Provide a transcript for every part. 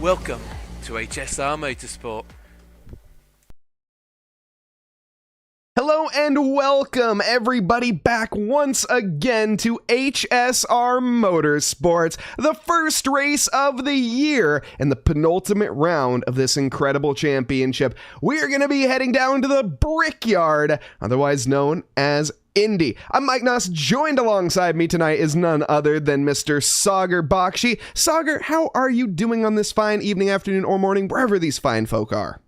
Welcome to HSR Motorsport. Hello and welcome everybody back once again to HSR Motorsports, the first race of the year and the penultimate round of this incredible championship. We're going to be heading down to the Brickyard, otherwise known as Indy. I'm Mike Noss. Joined alongside me tonight is none other than Mr. Sagar Bakshi. Sagar, how are you doing on this fine evening, afternoon, or morning, wherever these fine folk are?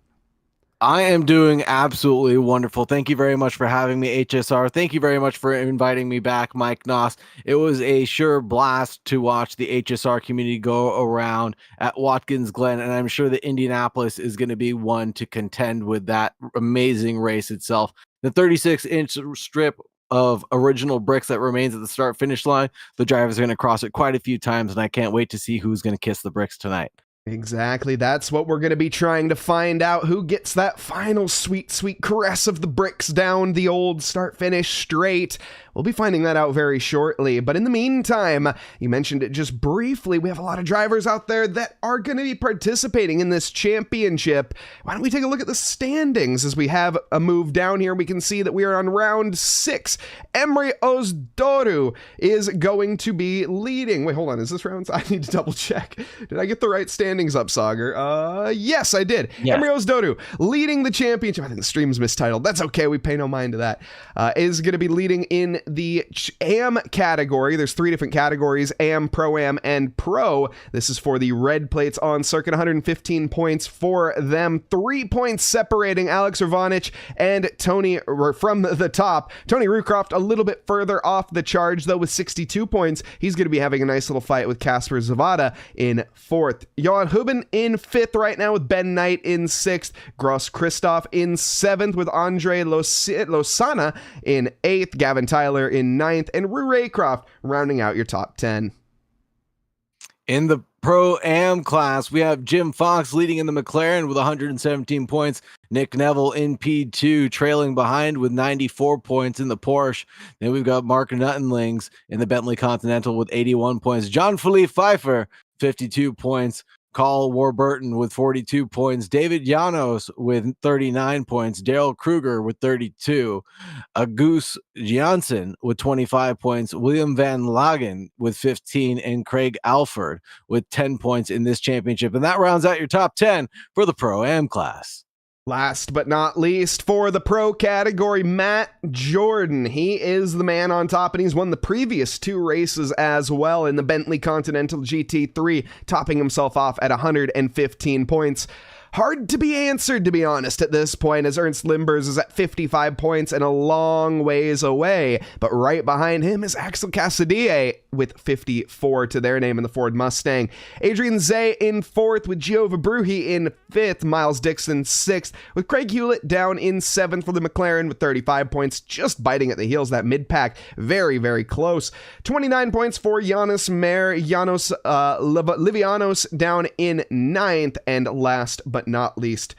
I am doing absolutely wonderful. Thank you very much for having me, HSR. Thank you very much for inviting me back, Mike Noss. It was a sure blast to watch the HSR community go around at Watkins Glen, and I'm sure that Indianapolis is going to be one to contend with that amazing race itself. The 36-inch strip of original bricks that remains at the start-finish line, the drivers are going to cross it quite a few times, and I can't wait to see who's going to kiss the bricks tonight. Exactly. That's what we're going to be trying to find out. Who gets that final sweet, sweet caress of the bricks down the old start-finish straight? We'll be finding that out very shortly. But in the meantime, you mentioned it just briefly, we have a lot of drivers out there that are going to be participating in this championship. Why don't we take a look at the standings as we have a move down here? We can see that we are on round 6. Emre Özdoğdu is going to be leading. Wait, hold on. Is this round? I need to double check. Did I get the right standings up, Sagar? Yes, I did. Yeah. Emre Özdoğdu leading the championship. I think the stream's mistitled. That's okay. We pay no mind to that. Is going to be leading in the AM category. There's 3 different categories: AM, Pro-Am, and Pro. This is for the red plates on circuit. 115 points for them. 3 points separating Alex Rvanich and Tony from the top. Tony Rucroft a little bit further off the charge, though, with 62 points. He's going to be having a nice little fight with Kasper Zavada in 4th. Johan Huben in 5th right now, with Ben Knight in 6th. Gross Christoph in 7th, with Andre Losana in 8th. Gavin Tyler in 9th, and Rue Raycroft rounding out your top 10. In the Pro-Am class, we have Jim Fox leading in the McLaren with 117 points. Nick Neville in P2, trailing behind with 94 points in the Porsche. Then we've got Mark Nuttenlings in the Bentley Continental with 81 points. John Philippe Pfeiffer, 52 points. Carl Warburton with 42 points, David Janos with 39 points, Daryl Kruger with 32, Goose Janssen with 25 points, William Van Lagen with 15, and Craig Alford with 10 points in this championship. And that rounds out your top 10 for the Pro-Am class. Last but not least, for the pro category, Matt Jordan. He is the man on top, and he's won the previous 2 races as well in the Bentley Continental GT3, topping himself off at 115 points. Hard to be answered, to be honest, at this point, as Ernst Limbers is at 55 points and a long ways away. But right behind him is Axel Cassadilla with 54 to their name in the Ford Mustang. Adrian Zay in 4th, with Giova Bruhi in 5th. Miles Dixon 6th, with Craig Hewlett down in 7th for the McLaren with 35 points, just biting at the heels. That mid-pack, very, very close. 29 points for Janos Mayer. Janos Livianos down in 9th, and last but not least,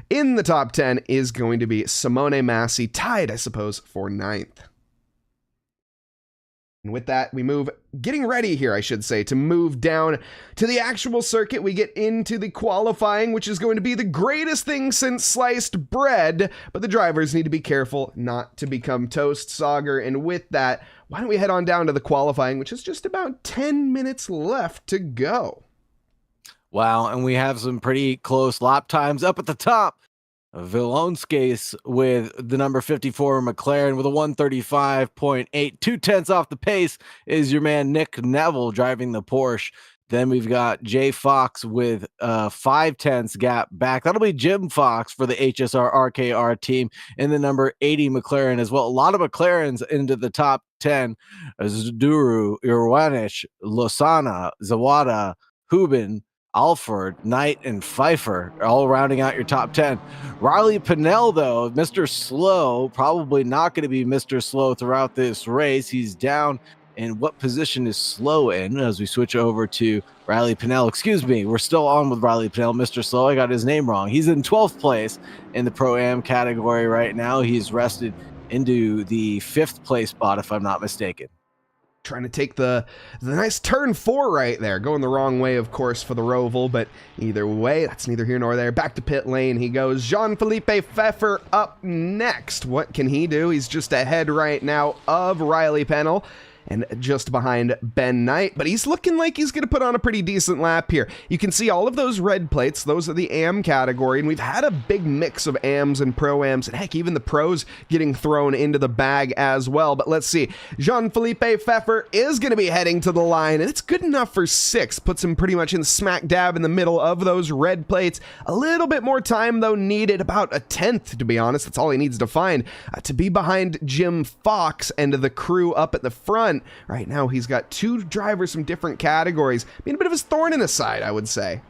in the top 10 is going to be Simone Massi, tied, I suppose, for 9th. And with that, we move, getting ready here, I should say, to move down to the actual circuit. We get into the qualifying, which is going to be the greatest thing since sliced bread, but the drivers need to be careful not to become toast, Sagar. And with that, why don't we head on down to the qualifying, which is just about 10 minutes left to go. Wow, and we have some pretty close lap times up at the top. Vilonskis with the number 54 McLaren with a 135.8. 2/10 off the pace is your man Nick Neville driving the Porsche. Then we've got Jay Fox with 5/10 gap back. That'll be Jim Fox for the HSR RKR team in the number 80 McLaren as well. A lot of McLarens into the top 10. Zduru, Irwanich, Losana, Zawada, Hubin, Alford, Knight, and Pfeiffer all rounding out your top 10. Riley Pinnell, though, Mr. Slow, probably not going to be Mr. Slow throughout this race. He's down. And what position is Slow in as we switch over to Riley Pinnell? Excuse me, we're still on with Riley Pinnell. Mr. Slow, I got his name wrong. He's in 12th place in the Pro-Am category right now. He's rested into the 5th place spot, if I'm not mistaken. trying to take the nice turn 4 right there. Going the wrong way, of course, for the Roval, but either way, that's neither here nor there. Back to pit lane he goes. Jean-Philippe Pfeffer up next. What can he do? He's just ahead right now of Riley Pennell and just behind Ben Knight, but he's looking like he's going to put on a pretty decent lap here. You can see all of those red plates. Those are the AM category, and we've had a big mix of AMs and Pro-Ams, and heck, even the pros getting thrown into the bag as well. But let's see. Jean-Philippe Pfeffer is going to be heading to the line, and it's good enough for 6. Puts him pretty much in smack dab in the middle of those red plates. A little bit more time, though, needed. About a 10th, to be honest. That's all he needs to find to be behind Jim Fox and the crew up at the front. Right now, he's got 2 drivers from different categories. Being a bit of his thorn in his side, I would say.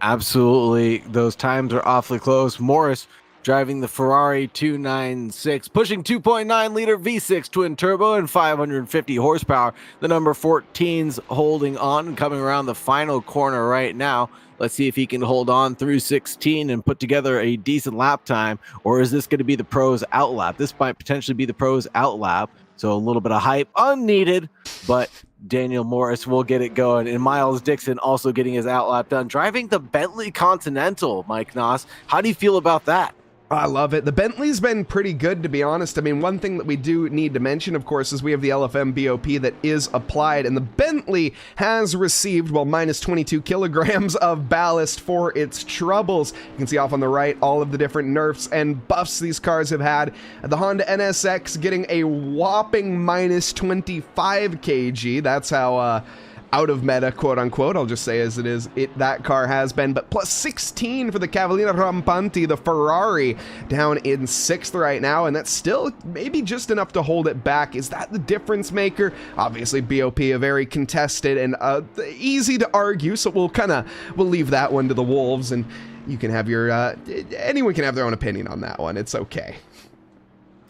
Absolutely. Those times are awfully close. Morris driving the Ferrari 296, pushing 2.9 liter V6 twin turbo and 550 horsepower. The number 14's holding on and coming around the final corner right now. Let's see if he can hold on through 16 and put together a decent lap time, or is this going to be the pros outlap? This might potentially be the pros outlap. So a little bit of hype unneeded, but Daniel Morris will get it going. And Miles Dixon also getting his outlap done, driving the Bentley Continental, Mike Noss. How do you feel about that? I love it. The Bentley's been pretty good, to be honest. I mean, one thing that we do need to mention, of course, is we have the LFM BOP that is applied, and the Bentley has received, well, minus 22 kilograms of ballast for its troubles. You can see off on the right all of the different nerfs and buffs these cars have had. The Honda NSX getting a whopping minus 25 kg. That's how out of meta, quote unquote, I'll just say as it is, that car has been, but plus 16 for the Cavallina Rampanti, the Ferrari, down in 6th right now, and that's still maybe just enough to hold it back. Is that the difference maker? Obviously, BOP a very contested and easy to argue, so we'll leave that one to the Wolves, and you can have your, anyone can have their own opinion on that one. It's okay.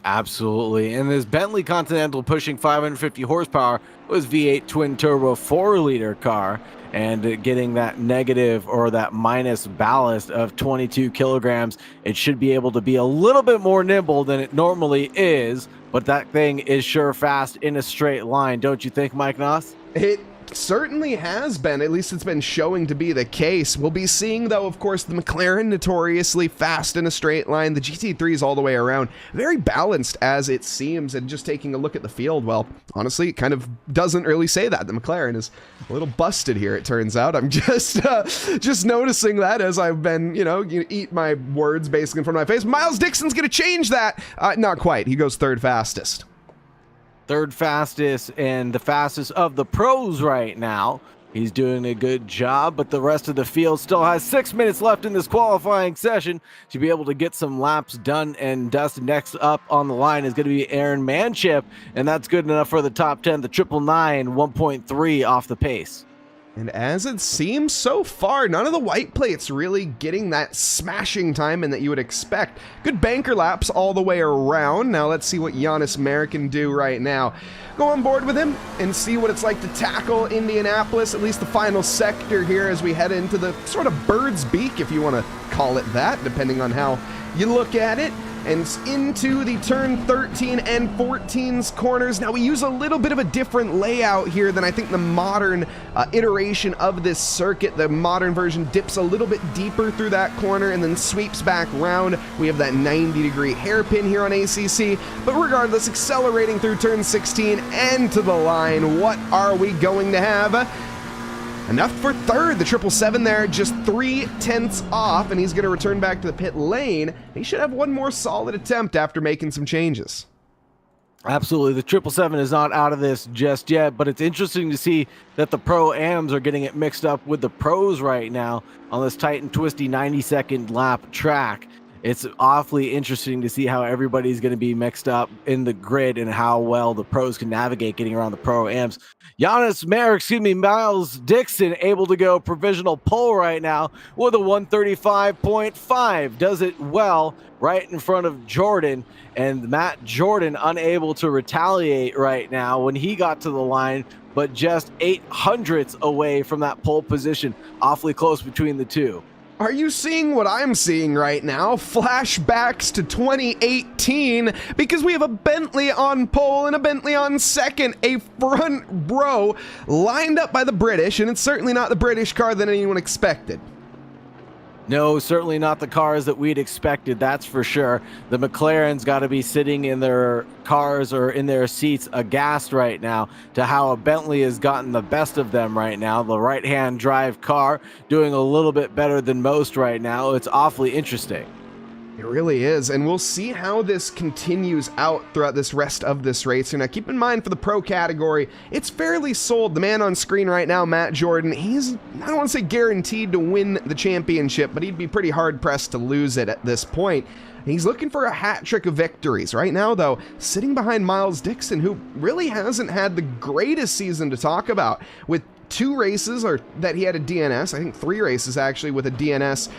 Absolutely. And this Bentley Continental pushing 550 horsepower was V8 twin turbo 4-liter car, and getting that negative or that minus ballast of 22 kilograms. It should be able to be a little bit more nimble than it normally is, but that thing is sure fast in a straight line. Don't you think, Mike Noss? It certainly has been. At least it's been showing to be the case. We'll be seeing, though, of course, the McLaren notoriously fast in a straight line. The GT3s all the way around. Very balanced as it seems. And just taking a look at the field, well, honestly, it kind of doesn't really say that. The McLaren is a little busted here, it turns out. I'm just noticing that as I've been, you eat my words basically in front of my face. Miles Dixon's going to change that. Not quite. He goes 3rd fastest. 3rd fastest and the fastest of the pros right now. He's doing a good job, but the rest of the field still has 6 minutes left in this qualifying session to be able to get some laps done and dust. Next up on the line is going to be Aaron Manship, and that's good enough for the top 10. The 999, 1.3 off the pace. And as it seems so far, none of the white plates really getting that smashing time in that you would expect. Good banker laps all the way around. Now let's see what Giannis Mayer can do right now. Go on board with him and see what it's like to tackle Indianapolis, at least the final sector here as we head into the sort of bird's beak, if you want to call it that, depending on how you look at it. And into the turn 13 and 14's corners. Now we use a little bit of a different layout here than I think the modern iteration of this circuit. The modern version dips a little bit deeper through that corner and then sweeps back round. We have that 90-degree hairpin here on ACC, but regardless, accelerating through turn 16 and to the line. What are we going to have? Enough for 3rd. The 777 there, just 3/10 off, and he's going to return back to the pit lane. He should have one more solid attempt after making some changes. Absolutely. The 777 is not out of this just yet, but it's interesting to see that the Pro-Ams are getting it mixed up with the pros right now on this tight and twisty 90-second lap track. It's awfully interesting to see how everybody's going to be mixed up in the grid and how well the pros can navigate getting around the Pro-Ams. Miles Dixon able to go provisional pole right now with a 135.5. Does it well right in front of Jordan, and Matt Jordan unable to retaliate right now when he got to the line, but just 0.08 away from that pole position. Awfully close between the two. Are you seeing what I'm seeing right now? Flashbacks to 2018 because we have a Bentley on pole and a Bentley on second, a front row lined up by the British, and it's certainly not the British car that anyone expected. No, certainly not the cars that we'd expected, that's for sure. The McLaren's got to be sitting in their cars or in their seats aghast right now to how a Bentley has gotten the best of them right now. The right-hand drive car doing a little bit better than most right now. It's awfully interesting. It really is, and we'll see how this continues out throughout this rest of this race. Now, keep in mind for the pro category, it's fairly sold. The man on screen right now, Matt Jordan, he's, I don't want to say guaranteed to win the championship, but he'd be pretty hard-pressed to lose it at this point. He's looking for a hat trick of victories. Right now, though, sitting behind Miles Dixon, who really hasn't had the greatest season to talk about, with 2 races that he had a DNS, I think 3 races actually with a DNS.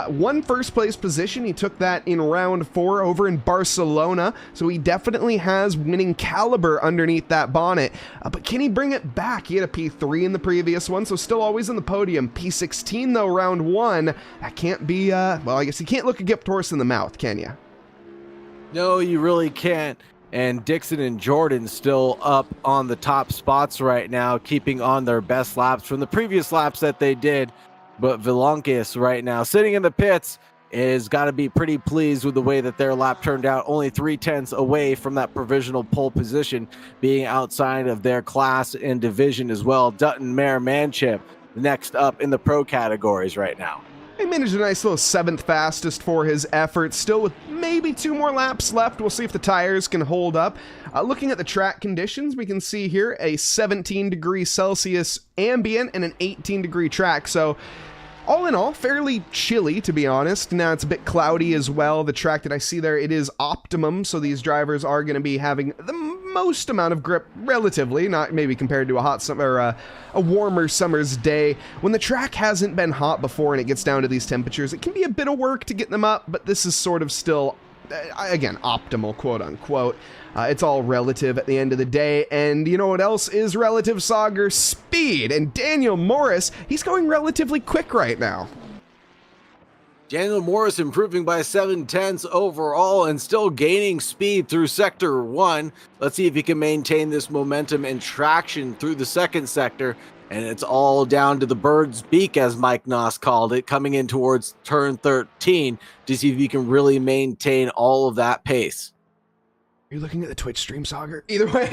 1 first place position, he took that in round 4 over in Barcelona, so he definitely has winning caliber underneath that bonnet. But can he bring it back? He had a P3 in the previous one, so still always in the podium. P16 though, round 1, that can't be, well, I guess you can't look a gift horse in the mouth, can you? No, you really can't. And Dixon and Jordan still up on the top spots right now, keeping on their best laps from the previous laps that they did. But Villankis right now, sitting in the pits, is got to be pretty pleased with the way that their lap turned out. Only 0.3 away from that provisional pole position, being outside of their class and division as well. Dutton, Mare, Manchip, next up in the pro categories right now. He managed a nice little 7th fastest for his efforts, still with maybe 2 more laps left. We'll see if the tires can hold up. Looking at the track conditions, we can see here a 17 degrees Celsius ambient and an 18 degree track. So all in all, fairly chilly, to be honest. Now it's a bit cloudy as well. The track that I see there, it is optimum, so these drivers are going to be having the most amount of grip, relatively, not maybe compared to a hot summer, a warmer summer's day. When the track hasn't been hot before and it gets down to these temperatures, it can be a bit of work to get them up, but this is sort of still, again, optimal, quote unquote. It's all relative at the end of the day, and you know what else is relative, Sauger? Speed. And Daniel Morris, he's going relatively quick right now. Daniel Morris improving by 0.7 overall and still gaining speed through sector 1. Let's see if he can maintain this momentum and traction through the second sector. And it's all down to the bird's beak, as Mike Noss called it, coming in towards turn 13 to see if he can really maintain all of that pace. Are you looking at the Twitch stream, Sauger? Either way,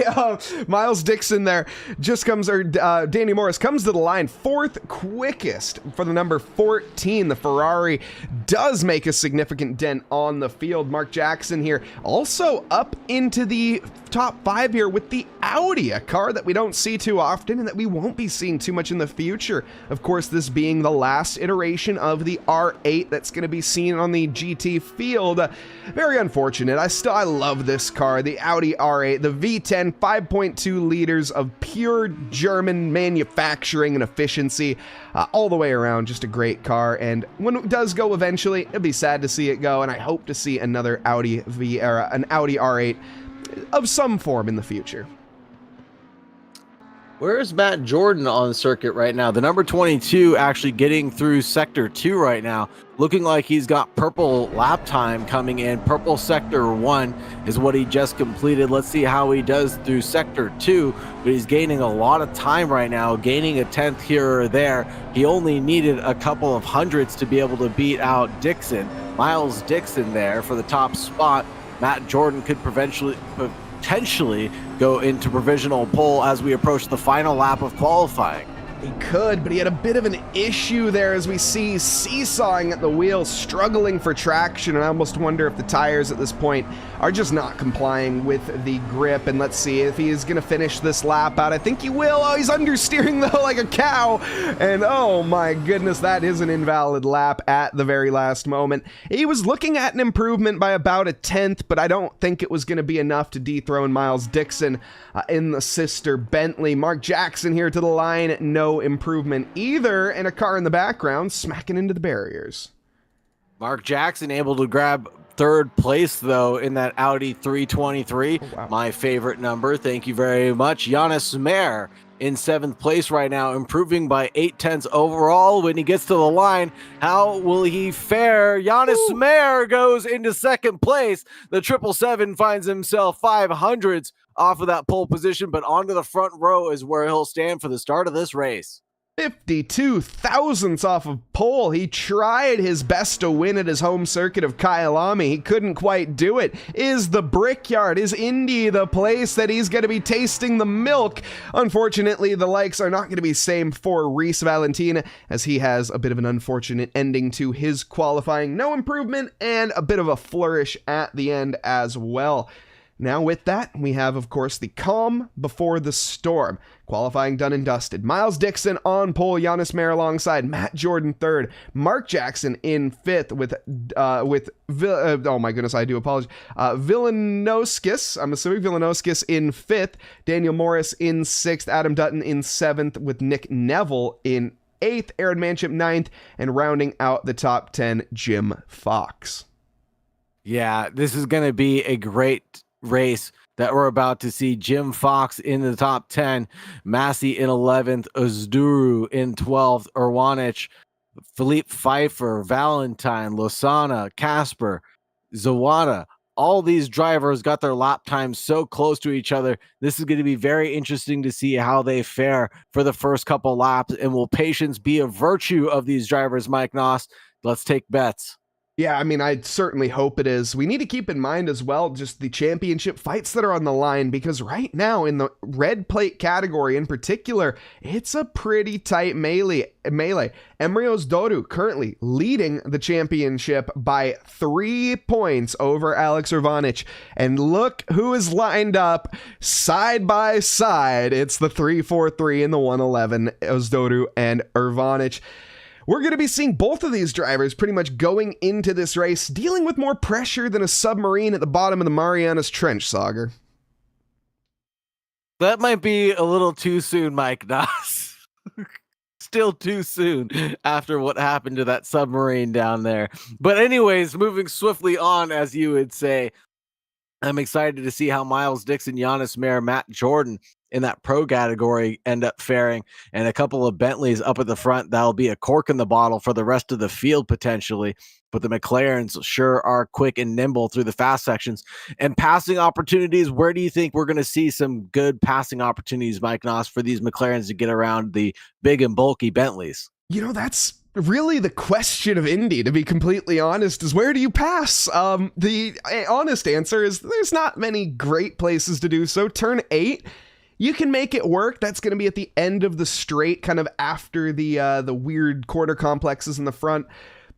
Miles Dixon there just comes, or Danny Morris comes to the line, 4th quickest for the number 14. The Ferrari does make a significant dent on the field. Mark Jackson here also up into the top 5 here with the Audi, a car that we don't see too often and that we won't be seeing too much in the future. Of course, this being the last iteration of the R8 that's going to be seen on the GT field. Very unfortunate. I love this car. The Audi R8, the V10, 5.2 liters of pure German manufacturing and efficiency, all the way around. Just a great car, and when it does go eventually, it'll be sad to see it go, and I hope to see another Audi an Audi R8 of some form in the future. Where is Matt Jordan on the circuit right now? The number 22 actually getting through sector 2 right now. Looking like he's got purple lap time coming in. Purple sector 1 is what he just completed. Let's see how he does through sector 2. But he's gaining a lot of time right now, gaining a 10th here or there. He only needed a couple of hundredths to be able to beat out Dixon. Miles Dixon there for the top spot. Matt Jordan could potentially go into provisional pole as we approach the final lap of qualifying. He could, but he had a bit of an issue there as we see seesawing at the wheel, struggling for traction, and I almost wonder if the tires at this point are just not complying with the grip. And let's see if he is going to finish this lap out. I think he will. Oh, he's understeering though like a cow, and oh my goodness, that is an invalid lap at the very last moment. He was looking at an improvement by about a 10th, but I don't think it was going to be enough to dethrone Miles Dixon in the sister Bentley. Mark Jackson here to the line, no improvement either, and a car in the background smacking into the barriers. Mark Jackson able to grab third place, though, in that Audi 323. Oh, wow. My favorite number. Thank you very much. Giannis Mayer in 7th place right now, improving by 0.8 overall. When he gets to the line, how will he fare? Giannis Mayer goes into 2nd place. The 777 finds himself 500s off of that pole position, but onto the front row is where he'll stand for the start of this race. 52 thousandths off of pole. He tried his best to win at his home circuit of Kyalami. He couldn't quite do it. Is the Brickyard, is Indy the place that he's going to be tasting the milk? Unfortunately, the likes are not going to be same for Reese Valentin, as he has a bit of an unfortunate ending to his qualifying. No improvement and a bit of a flourish at the end as well. Now with that, we have, of course, the calm before the storm. Qualifying done and dusted. Miles Dixon on pole, Giannis Mayer alongside Matt Jordan 3rd, Mark Jackson in 5th with oh my goodness, I do apologize. Vilanoskis, I'm assuming Vilanoskis in 5th, Daniel Morris in 6th, Adam Dutton in 7th with Nick Neville in 8th, Aaron Manship 9th, and rounding out the top 10, Jim Fox. Yeah, this is going to be a great race that we're about to see. Jim Fox in the top 10, Massey in 11th, Ozduru in 12th, Irwanich, Philippe Pfeiffer, Valentine, Losana, Casper, Zawada. All these drivers got their lap times so close to each other. This is going to be very interesting to see how they fare for the first couple laps. And will patience be a virtue of these drivers, Mike Noss? Let's take bets. Yeah, I mean, I certainly hope it is. We need to keep in mind as well just the championship fights that are on the line, because right now in the red plate category in particular, it's a pretty tight melee. Emrios Doru currently leading the championship by 3 points over Alex Irvanich. And look who is lined up side by side. It's the 343 and the 111, Ozdoru and Irvanich. We're going to be seeing both of these drivers pretty much going into this race, dealing with more pressure than a submarine at the bottom of the Marianas Trench, Sauger. That might be a little too soon, Mike Noss. Still too soon after what happened to that submarine down there. But anyways, moving swiftly on, as you would say, I'm excited to see how Miles Dixon, Giannis Mayer, Matt Jordan in that pro category end up faring, and a couple of Bentleys up at the front. That'll be a cork in the bottle for the rest of the field potentially, but the McLarens sure are quick and nimble through the fast sections. And passing opportunities, where do you think we're going to see some good passing opportunities, Mike Noss, for these McLarens to get around the big and bulky Bentleys? You know, that's really the question of Indy, to be completely honest, is where do you pass? The honest answer is there's not many great places to do so. Turn 8, you can make it work. That's going to be at the end of the straight, kind of after the weird quarter complexes in the front.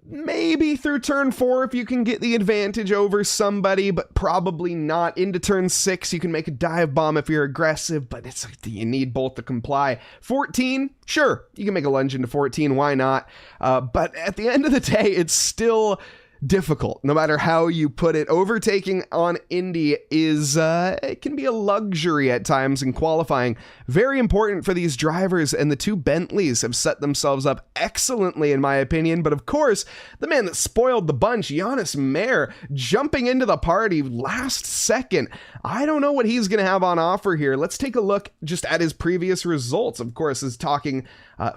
Maybe through turn 4 if you can get the advantage over somebody, but probably not. Into turn 6, you can make a dive bomb if you're aggressive, but you need both to comply. 14, sure, you can make a lunge into 14, why not? But at the end of the day, it's still difficult, no matter how you put it. Overtaking on Indy is, it can be a luxury at times in qualifying. Very important for these drivers, and the two Bentleys have set themselves up excellently, in my opinion. But of course, the man that spoiled the bunch, Giannis Mayer, jumping into the party last second. I don't know what he's going to have on offer here. Let's take a look just at his previous results. Of course, is talking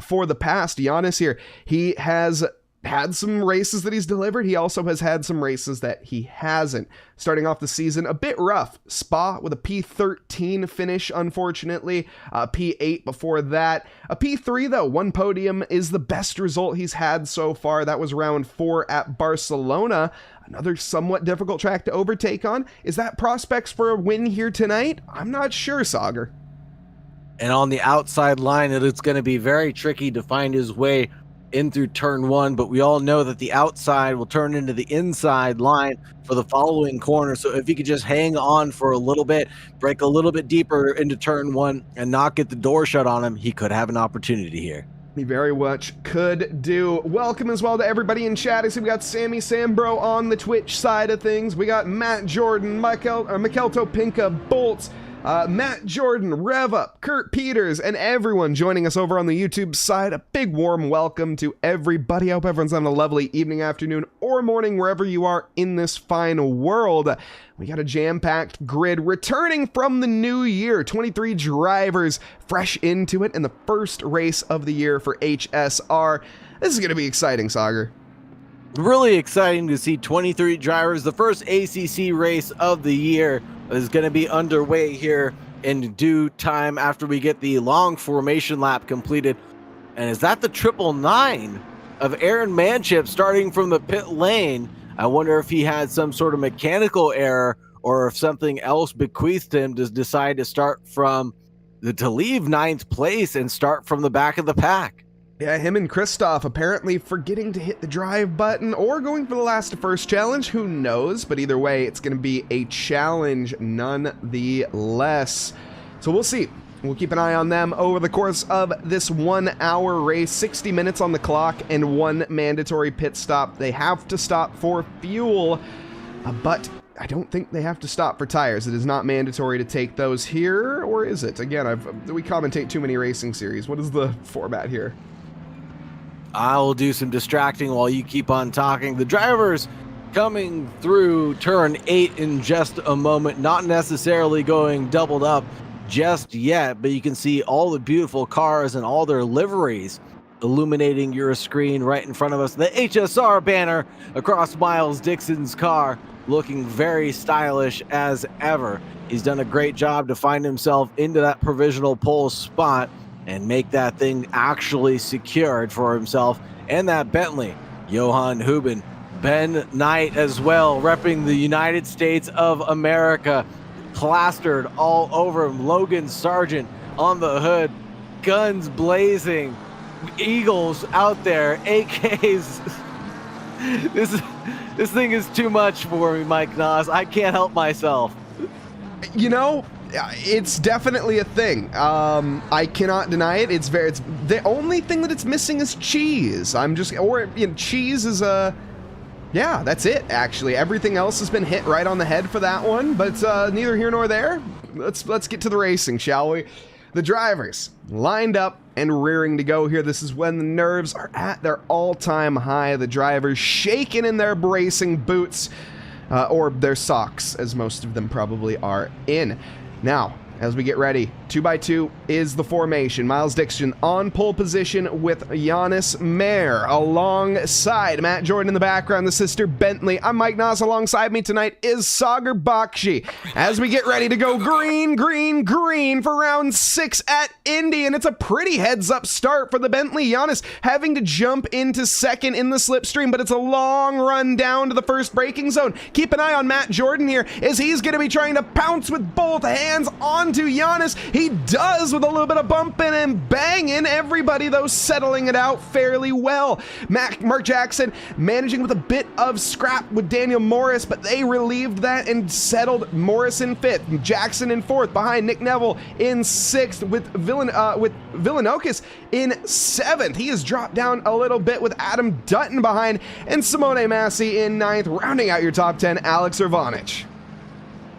for the past. Giannis here, he has had some races that he's delivered. He also has had some races that he hasn't. Starting off the season a bit rough. Spa with a P13 finish, unfortunately. P8 before that. A P3 though, one podium is the best result he's had so far. That was round 4 at Barcelona. Another somewhat difficult track to overtake on. Is that prospects for a win here tonight? I'm not sure, Sauger. And on the outside line, it's going to be very tricky to find his way in through turn 1, but we all know that the outside will turn into the inside line for the following corner. So if he could just hang on for a little bit, break a little bit deeper into turn 1 and not get the door shut on him, he could have an opportunity here. He very much could do. Welcome as well to everybody in chat. I see we got Sammy Sambro on the Twitch side of things. We got Matt Jordan, Mikel Topinka, Bolts, Matt Jordan, Rev Up, Kurt Peters, and everyone joining us over on the YouTube side. A big warm welcome to everybody. I hope everyone's having a lovely evening, afternoon, or morning wherever you are in this fine world. We got a jam-packed grid returning from the new year. 23 drivers fresh into it in the first race of the year for HSR. This is going to be exciting, Sagar. Really exciting to see 23 drivers. The first ACC race of the year is going to be underway here in due time after we get the long formation lap completed. And is that the 999 of Aaron Manship starting from the pit lane? I wonder if he had some sort of mechanical error or if something else bequeathed him to decide to start from to leave ninth place and start from the back of the pack. Yeah, him and Christoph apparently forgetting to hit the drive button or going for the last to first challenge. Who knows? But either way, it's going to be a challenge nonetheless. So we'll see. We'll keep an eye on them over the course of this 1 hour race. 60 minutes on the clock and 1 mandatory pit stop. They have to stop for fuel, but I don't think they have to stop for tires. It is not mandatory to take those here, or is it? Again, we commentate too many racing series. What is the format here? I'll do some distracting while you keep on talking. The drivers coming through turn 8 in just a moment, not necessarily going doubled up just yet, but you can see all the beautiful cars and all their liveries illuminating your screen right in front of us. The HSR banner across Miles Dixon's car, looking very stylish as ever. He's done a great job to find himself into that provisional pole spot and make that thing actually secured for himself. And that Bentley, Johan Huben, Ben Knight as well, repping the United States of America, plastered all over him. Logan Sargent on the hood, guns blazing, Eagles out there, AKs. This thing is too much for me, Mike Nas. I can't help myself. You know, it's definitely a thing. I cannot deny it. It's the only thing that it's missing is cheese. Cheese is yeah, that's it, actually. Everything else has been hit right on the head for that one, but neither here nor there. Let's get to the racing, shall we? The drivers lined up and rearing to go here. This is when the nerves are at their all-time high. The drivers shaking in their bracing boots, or their socks, as most of them probably are in. Now, as we get ready, 2x2 is the formation. Miles Dixon on pole position with Giannis Mayer alongside Matt Jordan in the background, the sister Bentley. I'm Mike Nas. Alongside me tonight is Sagar Bakshi. As we get ready to go green, green, green for round 6 at Indy, and it's a pretty heads-up start for the Bentley. Giannis having to jump into second in the slipstream, but it's a long run down to the first braking zone. Keep an eye on Matt Jordan here, as he's going to be trying to pounce with both hands onto Giannis. He does, with a little bit of bumping and banging. Everybody, though, settling it out fairly well. Mark Jackson managing with a bit of scrap with Daniel Morris, but they relieved that and settled Morris in 5th. Jackson in 4th, behind Nick Neville in 6th, with Villanokis in 7th. He has dropped down a little bit with Adam Dutton behind, and Simone Massey in 9th. Rounding out your top 10, Alex Urvanich.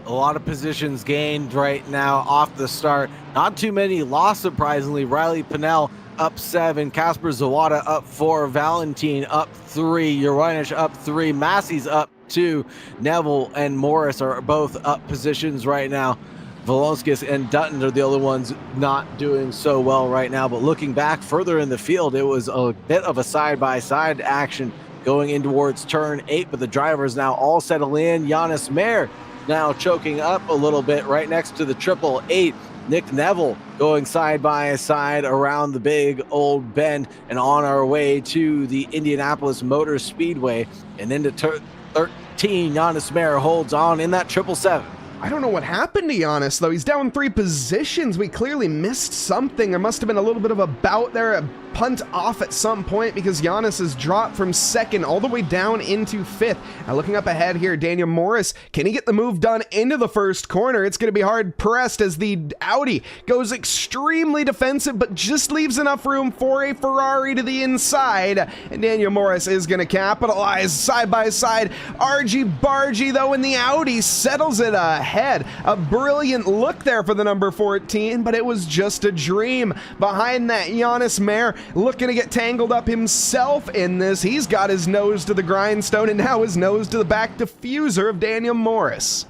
A lot of positions gained right now off the start. Not too many lost, surprisingly. Riley Pinnell up 7, Casper Zawada up 4, Valentin up 3, Urvanich up 3, Massey's up 2, Neville and Morris are both up positions right now. Volonskis and Dutton are the other ones not doing so well right now, but looking back further in the field, it was a bit of a side-by-side action going in towards turn 8, but the drivers now all settle in. Giannis Mayer now choking up a little bit right next to the 888. Nick Neville going side by side around the big old bend and on our way to the Indianapolis Motor Speedway and into turn 13. Giannis Mayer holds on in that 777. I don't know what happened to Giannis, though. He's down 3 positions. We clearly missed something. There must have been a little bit of a bout there, a punt off at some point because Giannis has dropped from second all the way down into fifth. Now looking up ahead here, Daniel Morris, can he get the move done into the first corner? It's going to be hard pressed as the Audi goes extremely defensive, but just leaves enough room for a Ferrari to the inside. And Daniel Morris is going to capitalize side by side. RG Bargy, though, in the Audi settles it ahead. A brilliant look there for the number 14, but it was just a dream. Behind that, Giannis Mayer looking to get tangled up himself in this. He's got his nose to the grindstone and now his nose to the back diffuser of Daniel Morris.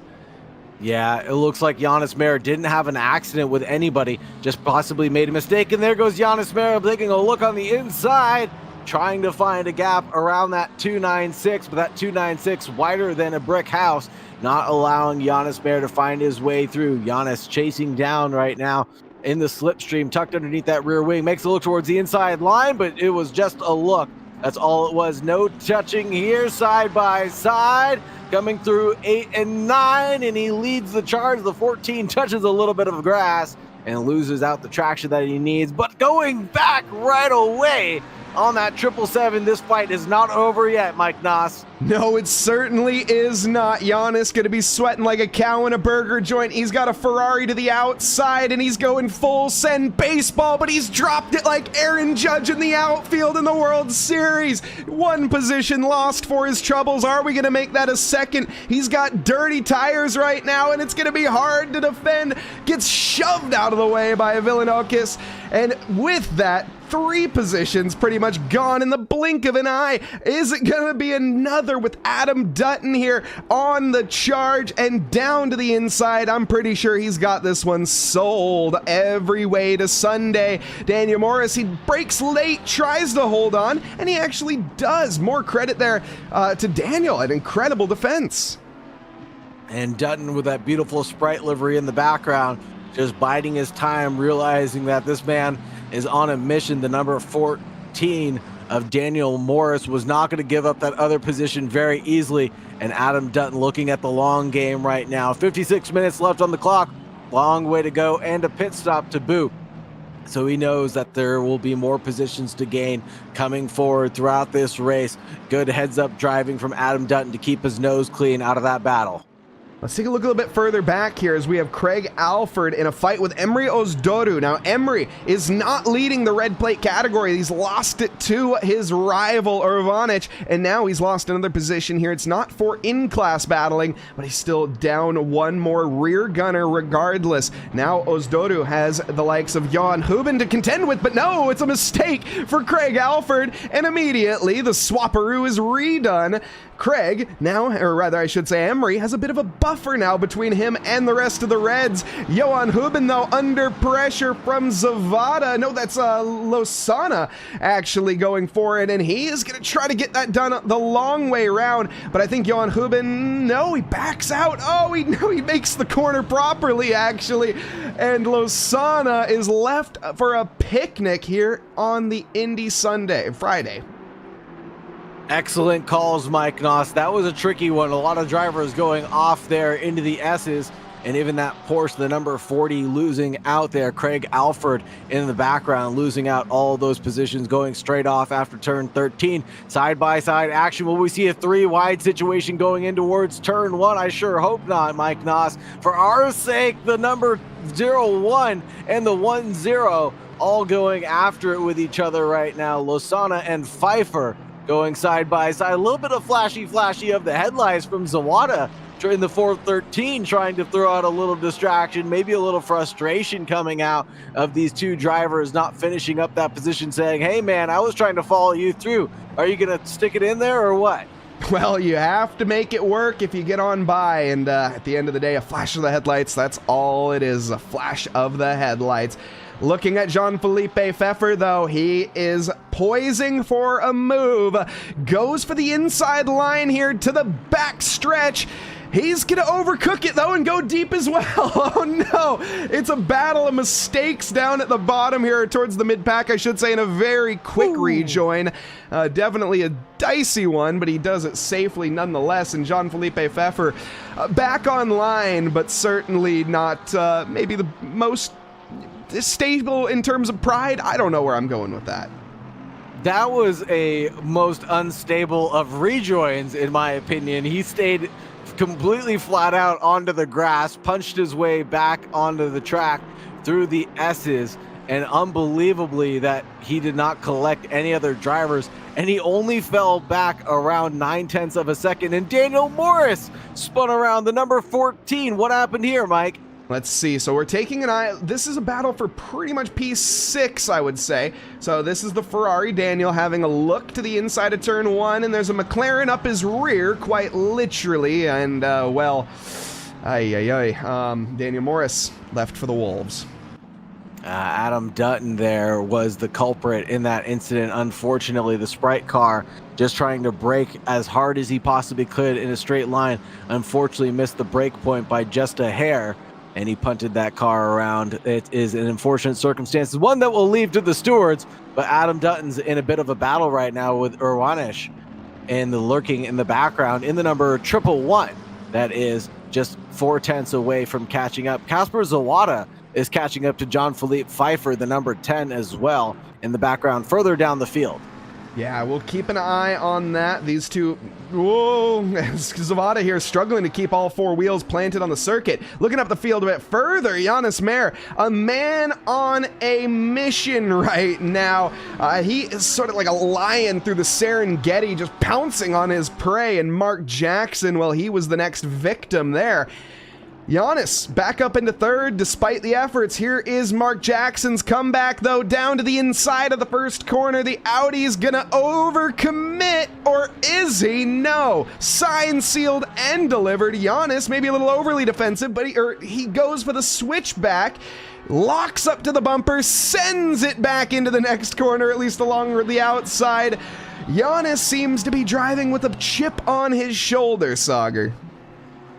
Yeah, it looks like Giannis Mayer didn't have an accident with anybody, just possibly made a mistake. And there goes Giannis Mayer taking a look on the inside, trying to find a gap around that 296, but that 296 wider than a brick house, not allowing Giannis Mayer to find his way through. Giannis chasing down right now in the slipstream, tucked underneath that rear wing, makes a look towards the inside line, but it was just a look. That's all it was. No touching here, side by side, coming through 8 and 9, and he leads the charge. The 14 touches a little bit of grass and loses out the traction that he needs, but going back right away on that 777. This fight is not over yet, Mike Noss. No, it certainly is not. Giannis going to be sweating like a cow in a burger joint. He's got a Ferrari to the outside, and he's going full send baseball, but he's dropped it like Aaron Judge in the outfield in the World Series. One position lost for his troubles. Are we going to make that a second? He's got dirty tires right now, and it's going to be hard to defend. Gets shoved out of the way by Villanokis, and with that, 3 positions pretty much gone in the blink of an eye. Is it going to be another with Adam Dutton here on the charge and down to the inside? I'm pretty sure he's got this one sold every way to Sunday. Daniel Morris, he breaks late, tries to hold on, and he actually does. More credit there to Daniel. An incredible defense. And Dutton with that beautiful Sprite livery in the background, just biding his time, realizing that this man is on a mission. The number 14 of Daniel Morris was not going to give up that other position very easily. And Adam Dutton looking at the long game right now. 56 minutes left on the clock. Long way to go and a pit stop to boot. So he knows that there will be more positions to gain coming forward throughout this race. Good heads up driving from Adam Dutton to keep his nose clean out of that battle. Let's take a look a little bit further back here as we have Craig Alford in a fight with Emre Ozdoru. Now, Emre is not leading the red plate category. He's lost it to his rival, Urvanic, and now he's lost another position here. It's not for in-class battling, but he's still down one more rear gunner regardless. Now, Ozdoru has the likes of Jan Huben to contend with, but no, it's a mistake for Craig Alford, and immediately the swapperoo is redone. Craig now, or rather I should say Emery, has a bit of a buffer now between him and the rest of the Reds. Johan Huben, though, under pressure from Zavada. No, that's Losana actually going for it, and he is going to try to get that done the long way around, but I think Johan Huben, no, he backs out. Oh, he makes the corner properly, actually, and Losana is left for a picnic here on the Indy Friday. Excellent calls, Mike Noss. That was a tricky one. A lot of drivers going off there into the S's, and even that Porsche, the number 40, losing out there. Craig Alford in the background, losing out all those positions, going straight off after turn 13. Side-by-side action. Will we see a 3-wide situation going in towards turn 1? I sure hope not, Mike Noss. For our sake, the number 01 and the 10 all going after it with each other right now. Losana and Pfeiffer going side by side. A little bit of flashy of the headlights from Zawada in the 413, trying to throw out a little distraction, maybe a little frustration coming out of these two drivers not finishing up that position, saying, hey man, I was trying to follow you through. Are you going to stick it in there or what? Well, you have to make it work if you get on by, and at the end of the day, a flash of the headlights, that's all it is, a flash of the headlights. Looking at Jean-Philippe Pfeffer, though, he is poising for a move. Goes for the inside line here to the back stretch. He's going to overcook it, though, and go deep as well. Oh, no. It's a battle of mistakes down at the bottom here towards the mid-pack, I should say, in a very quick rejoin. Definitely a dicey one, but he does it safely nonetheless. And Jean-Philippe Pfeffer back online, but certainly not maybe the most stable in terms of pride. I don't know where I'm going with that. That was a most unstable of rejoins, in my opinion. He stayed completely flat out onto the grass, punched his way back onto the track through the S's, and unbelievably that he did not collect any other drivers, and he only fell back around 9/10 of a second, and Daniel Morris spun around the number 14. What happened here, Mike? Let's see. So we're taking an eye. This is a battle for pretty much P6, I would say. So this is the Ferrari. Daniel having a look to the inside of turn 1, and there's a McLaren up his rear, quite literally. And, well, Daniel Morris left for the Wolves. Adam Dutton there was the culprit in that incident. Unfortunately, the Sprite car just trying to brake as hard as he possibly could in a straight line, unfortunately missed the brake point by just a hair, and he punted that car around. It is an unfortunate circumstance, one that we'll leave to the stewards, but Adam Dutton's in a bit of a battle right now with Irwanish and lurking in the background in the number 111. That is just 4/10 away from catching up. Casper Zawada is catching up to John Philippe Pfeiffer, the number 10 as well, in the background further down the field. Yeah, we'll keep an eye on that. These two, whoa, Zavada here struggling to keep all 4 wheels planted on the circuit. Looking up the field a bit further, Giannis Mayer, a man on a mission right now. He is sort of like a lion through the Serengeti, just pouncing on his prey, and Mark Jackson, well, he was the next victim there. Giannis back up into 3rd despite the efforts. Here is Mark Jackson's comeback, though, down to the inside of the first corner. The Audi's gonna overcommit, or is he? No. Signed, sealed, and delivered. Giannis maybe a little overly defensive, but he goes for the switchback, locks up to the bumper, sends it back into the next corner, at least along the outside. Giannis seems to be driving with a chip on his shoulder, Sauger.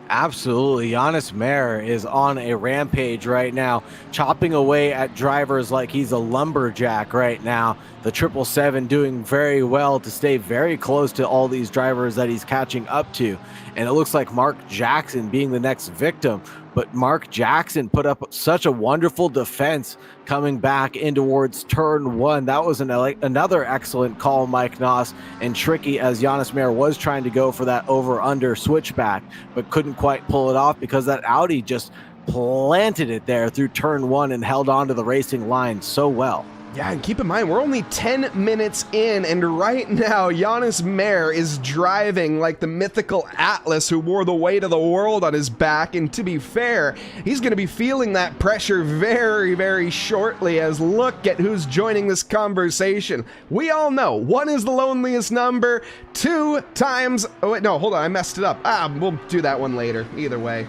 Absolutely. Giannis Mayer is on a rampage right now, chopping away at drivers like he's a lumberjack right now. The 777 doing very well to stay very close to all these drivers that he's catching up to. And it looks like Mark Jackson being the next victim. But Mark Jackson put up such a wonderful defense coming back in towards turn 1. That was another excellent call, Mike Noss, and tricky as Giannis Mayer was trying to go for that over-under switchback, but couldn't quite pull it off because that Audi just planted it there through turn 1 and held on to the racing line so well. Yeah, and keep in mind, we're only 10 minutes in, and right now, Giannis Mayer is driving like the mythical Atlas who wore the weight of the world on his back, and to be fair, he's going to be feeling that pressure very, very shortly, as look at who's joining this conversation. We all know, 1 is the loneliest number, 2 times... Oh, wait, no, hold on, I messed it up. We'll do that one later, either way.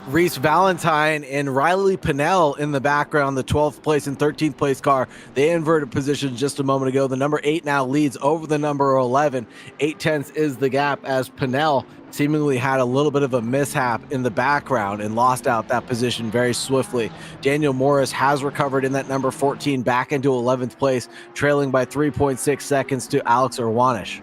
Reese Valentine and Riley Pinnell in the background, the 12th place and 13th place car. They inverted positions just a moment ago. The number 8 now leads over the number 11. 8/10 is the gap as Pinnell seemingly had a little bit of a mishap in the background and lost out that position very swiftly. Daniel Morris has recovered in that number 14 back into 11th place, trailing by 3.6 seconds to Alex Irwanish.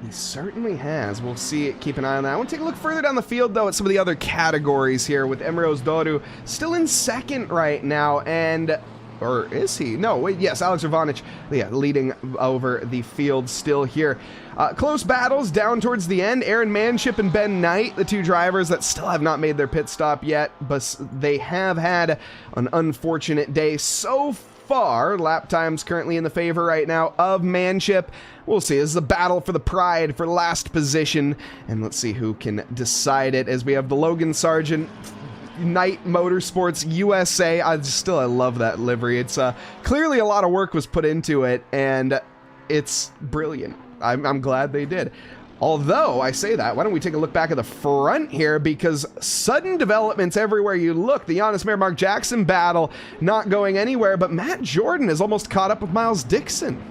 He certainly has. We'll see. Keep an eye on that. I want to take a look further down the field, though, at some of the other categories here, with Emrose Doru still in 2nd right now, and... Or is he? No, wait, yes, Alex Irvanic, yeah, leading over the field still here. Close battles down towards the end. Aaron Manship and Ben Knight, the 2 drivers that still have not made their pit stop yet, but they have had an unfortunate day so far. Lap times currently in the favor right now of Manship. We'll see. This is a battle for the pride for last position, and let's see who can decide it as we have the Logan Sargent Knight Motorsports USA. I love that livery. It's clearly a lot of work was put into it, and it's brilliant. I'm glad they did. Although, I say that, why don't we take a look back at the front here, because sudden developments everywhere you look. The Giannis Mayer Mark Jackson battle not going anywhere, but Matt Jordan has almost caught up with Miles Dixon.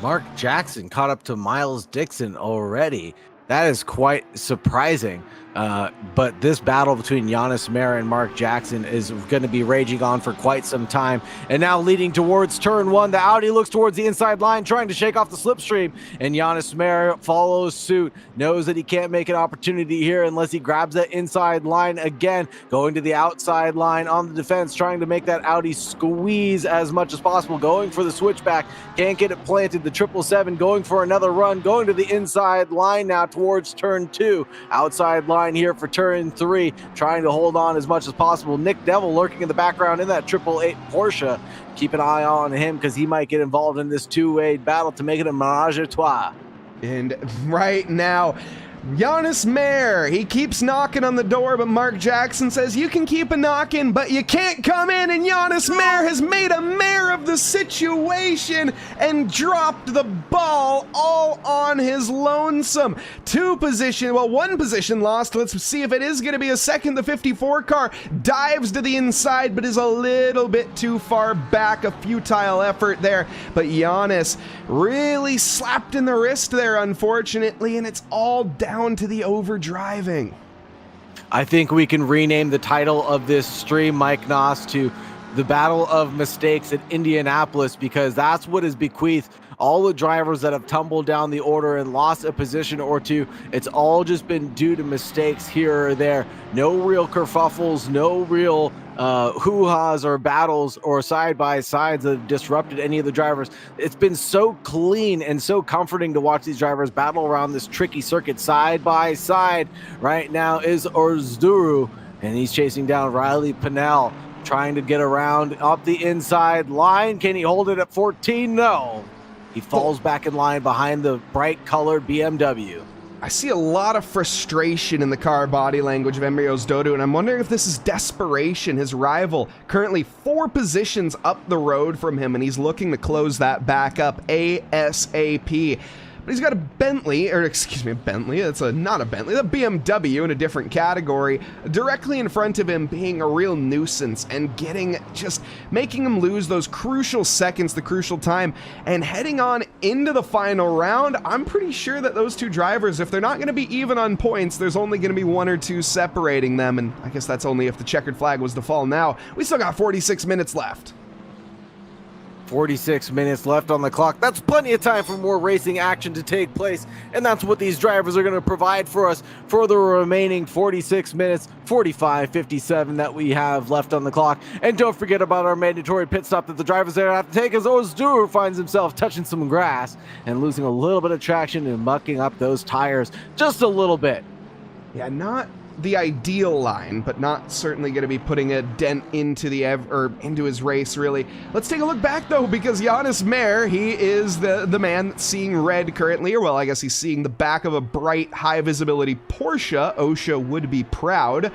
Mark Jackson caught up to Miles Dixon already. That is quite surprising. But this battle between Giannis Mayer and Mark Jackson is going to be raging on for quite some time. And now leading towards turn one, the Audi looks towards the inside line, trying to shake off the slipstream. And Giannis Mayer follows suit, knows that he can't make an opportunity here unless he grabs that inside line again, going to the outside line on the defense, trying to make that Audi squeeze as much as possible, going for the switchback, can't get it planted. The 777 going for another run, going to the inside line now towards turn two, outside line here for turn three, trying to hold on as much as possible. Nick Neville lurking in the background in that 888 Porsche. Keep an eye on him because he might get involved in this two-way battle to make it a menage a trois. And right now, Giannis Mayer, he keeps knocking on the door, but Mark Jackson says, you can keep a knocking, but you can't come in, and Giannis Mayer has made a mare of the situation and dropped the ball all on his lonesome. One position lost. Let's see if it is going to be a second. The 54 car dives to the inside, but is a little bit too far back. A futile effort there, but Giannis really slapped in the wrist there, unfortunately, and it's all down to the overdriving. I think we can rename the title of this stream, Mike Noss, to the Battle of Mistakes at Indianapolis, because that's what is bequeathed all the drivers that have tumbled down the order and lost a position or two. It's all just been due to mistakes here or there. No real kerfuffles, no real hoo-has or battles or side-by-sides that have disrupted any of the drivers. It's been so clean and so comforting to watch these drivers battle around this tricky circuit side-by-side. Right now is Ozduru, and he's chasing down Riley Pinnell, trying to get around up the inside line. Can he hold it at 14? No. He falls back in line behind the bright-colored BMW. I see a lot of frustration in the car body language of Emrios Dodu, and I'm wondering if this is desperation. His rival currently 4 positions up the road from him, and he's looking to close that back up ASAP. But he's got a Bentley, or excuse me, a Bentley, not a Bentley, the BMW in a different category, directly in front of him, being a real nuisance and making him lose those crucial seconds, the crucial time, and heading on into the final round. I'm pretty sure that those two drivers, if they're not going to be even on points, there's only going to be 1 or 2 separating them, and I guess that's only if the checkered flag was to fall now. We still got 46 minutes left. 46 minutes left on the clock. That's plenty of time for more racing action to take place, and that's what these drivers are going to provide for us for the remaining 46 minutes, 57 that we have left on the clock. And don't forget about our mandatory pit stop that the drivers are going to have to take, as Ozduru finds himself touching some grass and losing a little bit of traction and mucking up those tires just a little bit. Yeah, not the ideal line, but not certainly going to be putting a dent into into his race, really. Let's take a look back, though, because Giannis Mayer, he is the man that's seeing red currently, or well, I guess he's seeing the back of a bright, high-visibility Porsche. OSHA would be proud.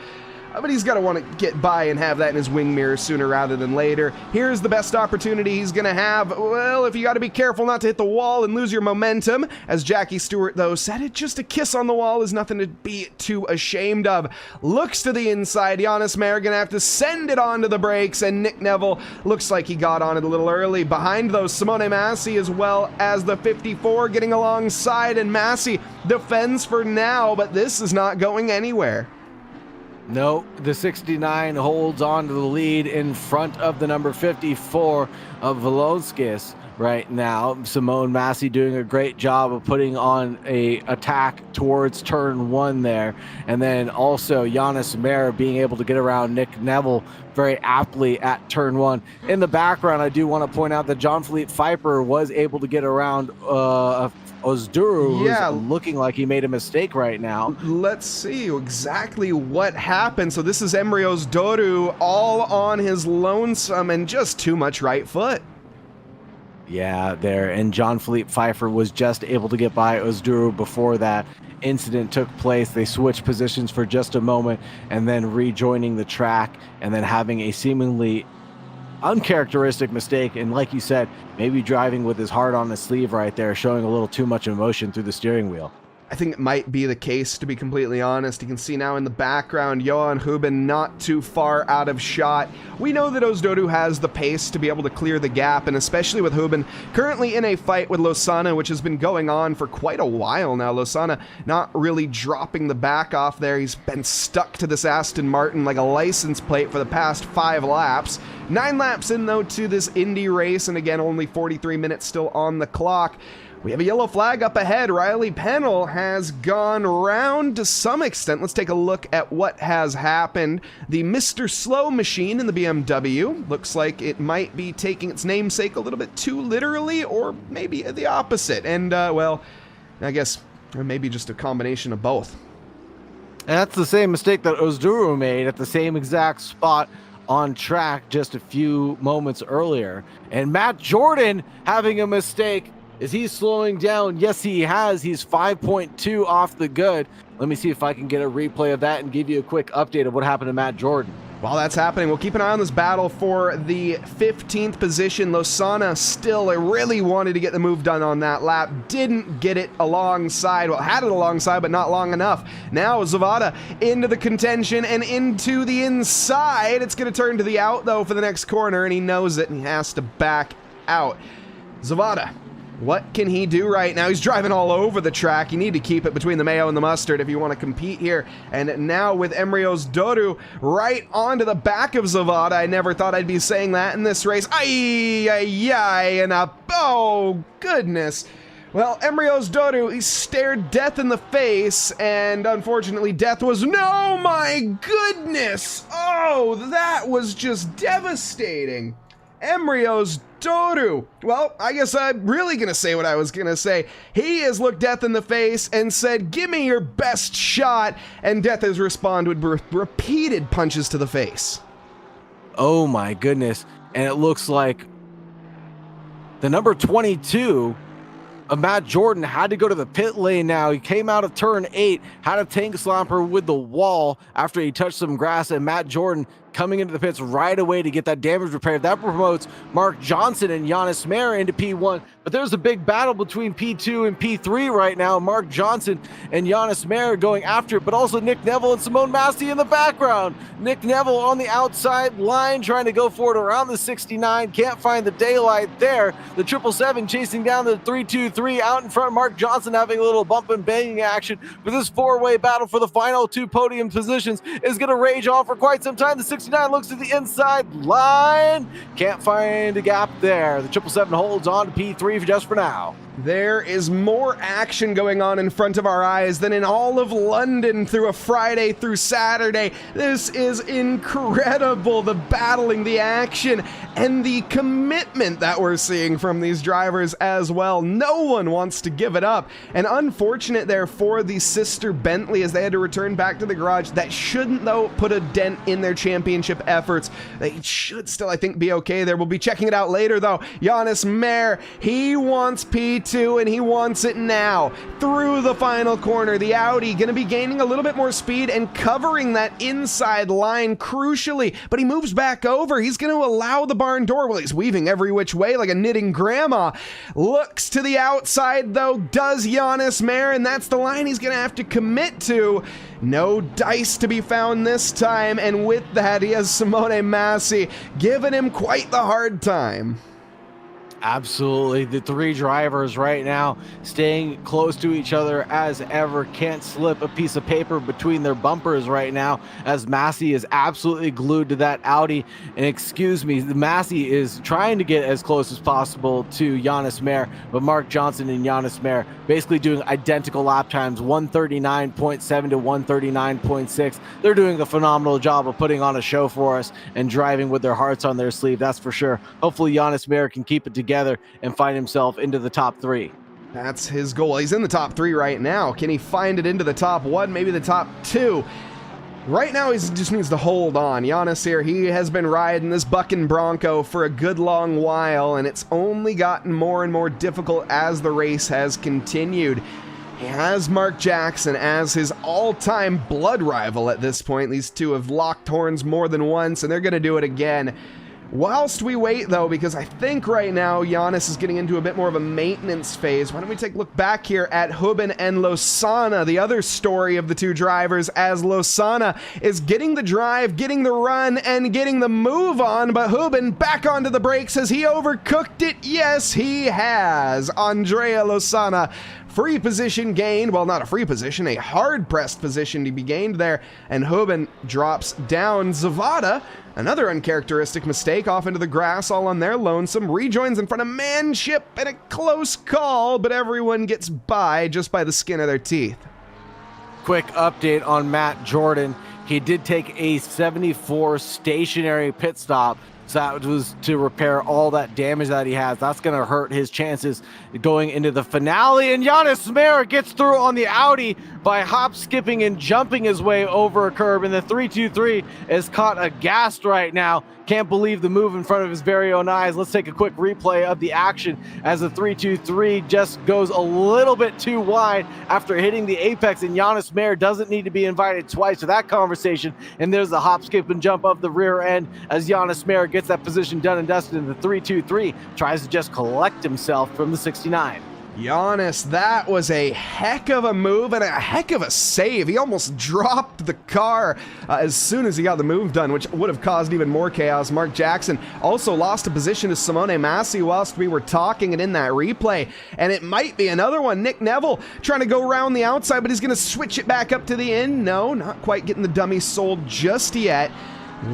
But he's got to want to get by and have that in his wing mirror sooner rather than later. Here's the best opportunity he's going to have. Well, if you got to be careful not to hit the wall and lose your momentum. As Jackie Stewart, though, said, it just a kiss on the wall is nothing to be too ashamed of. Looks to the inside. Giannis Mayer going to have to send it onto the brakes, and Nick Neville looks like he got on it a little early. Behind, though, Simone Massi as well as the 54 getting alongside, and Massi defends for now, but this is not going anywhere. No, the 69 holds on to the lead in front of the number 54 of Volonskis right now. Simone Massi doing a great job of putting on a attack towards turn 1 there. And then also Giannis Mayer being able to get around Nick Neville very aptly at turn 1. In the background, I do want to point out that John Philippe Pfeiffer was able to get around Ozduru, who's looking like he made a mistake right now. Let's see exactly what happened. So this is Emrios Dodu all on his lonesome and just too much right foot. Yeah, there. And John Philippe Pfeiffer was just able to get by Ozduru before that incident took place. They switched positions for just a moment and then rejoining the track and then having a seemingly uncharacteristic mistake, and like you said, maybe driving with his heart on his sleeve right there, showing a little too much emotion through the steering wheel. I think it might be the case, to be completely honest. You can see now in the background, Johan Huben not too far out of shot. We know that Özdoğdu has the pace to be able to clear the gap, and especially with Huben currently in a fight with Lozano, which has been going on for quite a while now. Lozano not really dropping the back off there. He's been stuck to this Aston Martin like a license plate for the past 5 laps. 9 laps in, though, to this Indy race, and again, only 43 minutes still on the clock. We have a yellow flag up ahead. Riley Pennell has gone round to some extent. Let's take a look at what has happened. The Mr. Slow machine in the BMW looks like it might be taking its namesake a little bit too literally, or maybe the opposite. And, well, I guess maybe just a combination of both. And that's the same mistake that Özdoğdu made at the same exact spot on track just a few moments earlier. And Matt Jordan having a mistake. Is he slowing down? Yes, he has. He's 5.2 off the good. Let me see if I can get a replay of that and give you a quick update of what happened to Matt Jordan. While that's happening, we'll keep an eye on this battle for the 15th position. Lozano still really wanted to get the move done on that lap. Didn't get it alongside. Well, had it alongside, but not long enough. Now Zavada into the contention and into the inside. It's going to turn to the out, though, for the next corner, and he knows it, and he has to back out. Zavada, what can he do right now? He's driving all over the track. You need to keep it between the mayo and the mustard if you want to compete here. And now with Emre Özdoğdu right onto the back of Zavada. I never thought I'd be saying that in this race. And oh, goodness. Well, Emre Özdoğdu, he stared death in the face, and unfortunately death was, no, my goodness. Oh, that was just devastating. Emre Özdoğdu. Well, I guess I'm really going to say what I was going to say. He has looked death in the face and said, give me your best shot, and death has responded with repeated punches to the face. Oh my goodness. And it looks like the number 22 of Matt Jordan had to go to the pit lane now. He came out of turn 8, had a tank slapper with the wall after he touched some grass, and Matt Jordan coming into the pits right away to get that damage repaired. That promotes Mark Johnson and Jonas Mayer into P1, but there's a big battle between P2 and P3 right now. Mark Johnson and Jonas Mayer going after it, but also Nick Neville and Simone Massey in the background. Nick Neville on the outside line trying to go forward around the 69, can't find the daylight there. The 777 chasing down the 323 out in front. Mark Johnson having a little bump and banging action, but this 4-way battle for the final 2 podium positions is going to rage on for quite some time. The 69 looks to the inside line, can't find a gap there. The 777 holds on to P3 for just for now. There is more action going on in front of our eyes than in all of London through a Friday through Saturday. This is incredible, the battling, the action, and the commitment that we're seeing from these drivers as well. No one wants to give it up. And unfortunate there for the sister Bentley as they had to return back to the garage. That shouldn't, though, put a dent in their championship efforts. They should still, I think, be okay there. We'll be checking it out later, though. Jonas Mayer, he wants P2. And he wants it now. Through the final corner, the Audi going to be gaining a little bit more speed and covering that inside line crucially, but he moves back over. He's going to allow the barn door. Well, he's weaving every which way like a knitting grandma. Looks to the outside, though, does Jonas Mayer, and that's the line he's going to have to commit to. No dice to be found this time, and with that, he has Simone Massey giving him quite the hard time. Absolutely. The 3 drivers right now staying close to each other as ever. Can't slip a piece of paper between their bumpers right now as Massey is absolutely glued to that Audi. And excuse me, Massey is trying to get as close as possible to Jonas Mayer, but Mark Johnson and Jonas Mayer basically doing identical lap times, 139.7 to 139.6. They're doing a phenomenal job of putting on a show for us and driving with their hearts on their sleeve, that's for sure. Hopefully Jonas Mayer can keep it together and find himself into the top 3. That's his goal. He's in the top 3 right now. Can he find it into the top 1, maybe the top 2? Right now, he just needs to hold on. Jonas here, he has been riding this bucking Bronco for a good long while, and it's only gotten more and more difficult as the race has continued. He has Mark Jackson as his all-time blood rival at this point. These two have locked horns more than once, and they're going to do it again. Whilst we wait, though, because I think right now Giannis is getting into a bit more of a maintenance phase, why don't we take a look back here at Hubin and Losana, the other story of the two drivers, as Losana is getting the drive, getting the run, and getting the move on, but Hubin back onto the brakes. Has he overcooked it? Yes, he has. Andrea Losana, free position gained. Well, not a free position, a hard-pressed position to be gained there, and Hubin drops down. Zavada, another uncharacteristic mistake, off into the grass all on their lonesome, rejoins in front of Manship, and a close call, but everyone gets by just by the skin of their teeth. Quick update on Matt Jordan. He did take a 74 stationary pit stop. So that was to repair all that damage that he has. That's going to hurt his chances going into the finale. And Giannis Mayer gets through on the Audi by hop, skipping, and jumping his way over a curb. And the 323 is caught aghast right now. Can't believe the move in front of his very own eyes. Let's take a quick replay of the action as the 323 just goes a little bit too wide after hitting the apex, and Giannis Mayer doesn't need to be invited twice to that conversation. And there's the hop, skip, and jump of the rear end as Giannis Mayer gets that position done and dusted, and the 323 tries to just collect himself from the 69. Giannis, that was a heck of a move and a heck of a save. He almost dropped the car as soon as he got the move done, which would have caused even more chaos. Mark Jackson also lost a position to Simone Massi whilst we were talking and in that replay, and it might be another one. Nick Neville trying to go around the outside, but he's going to switch it back up to the end. No, not quite getting the dummy sold just yet.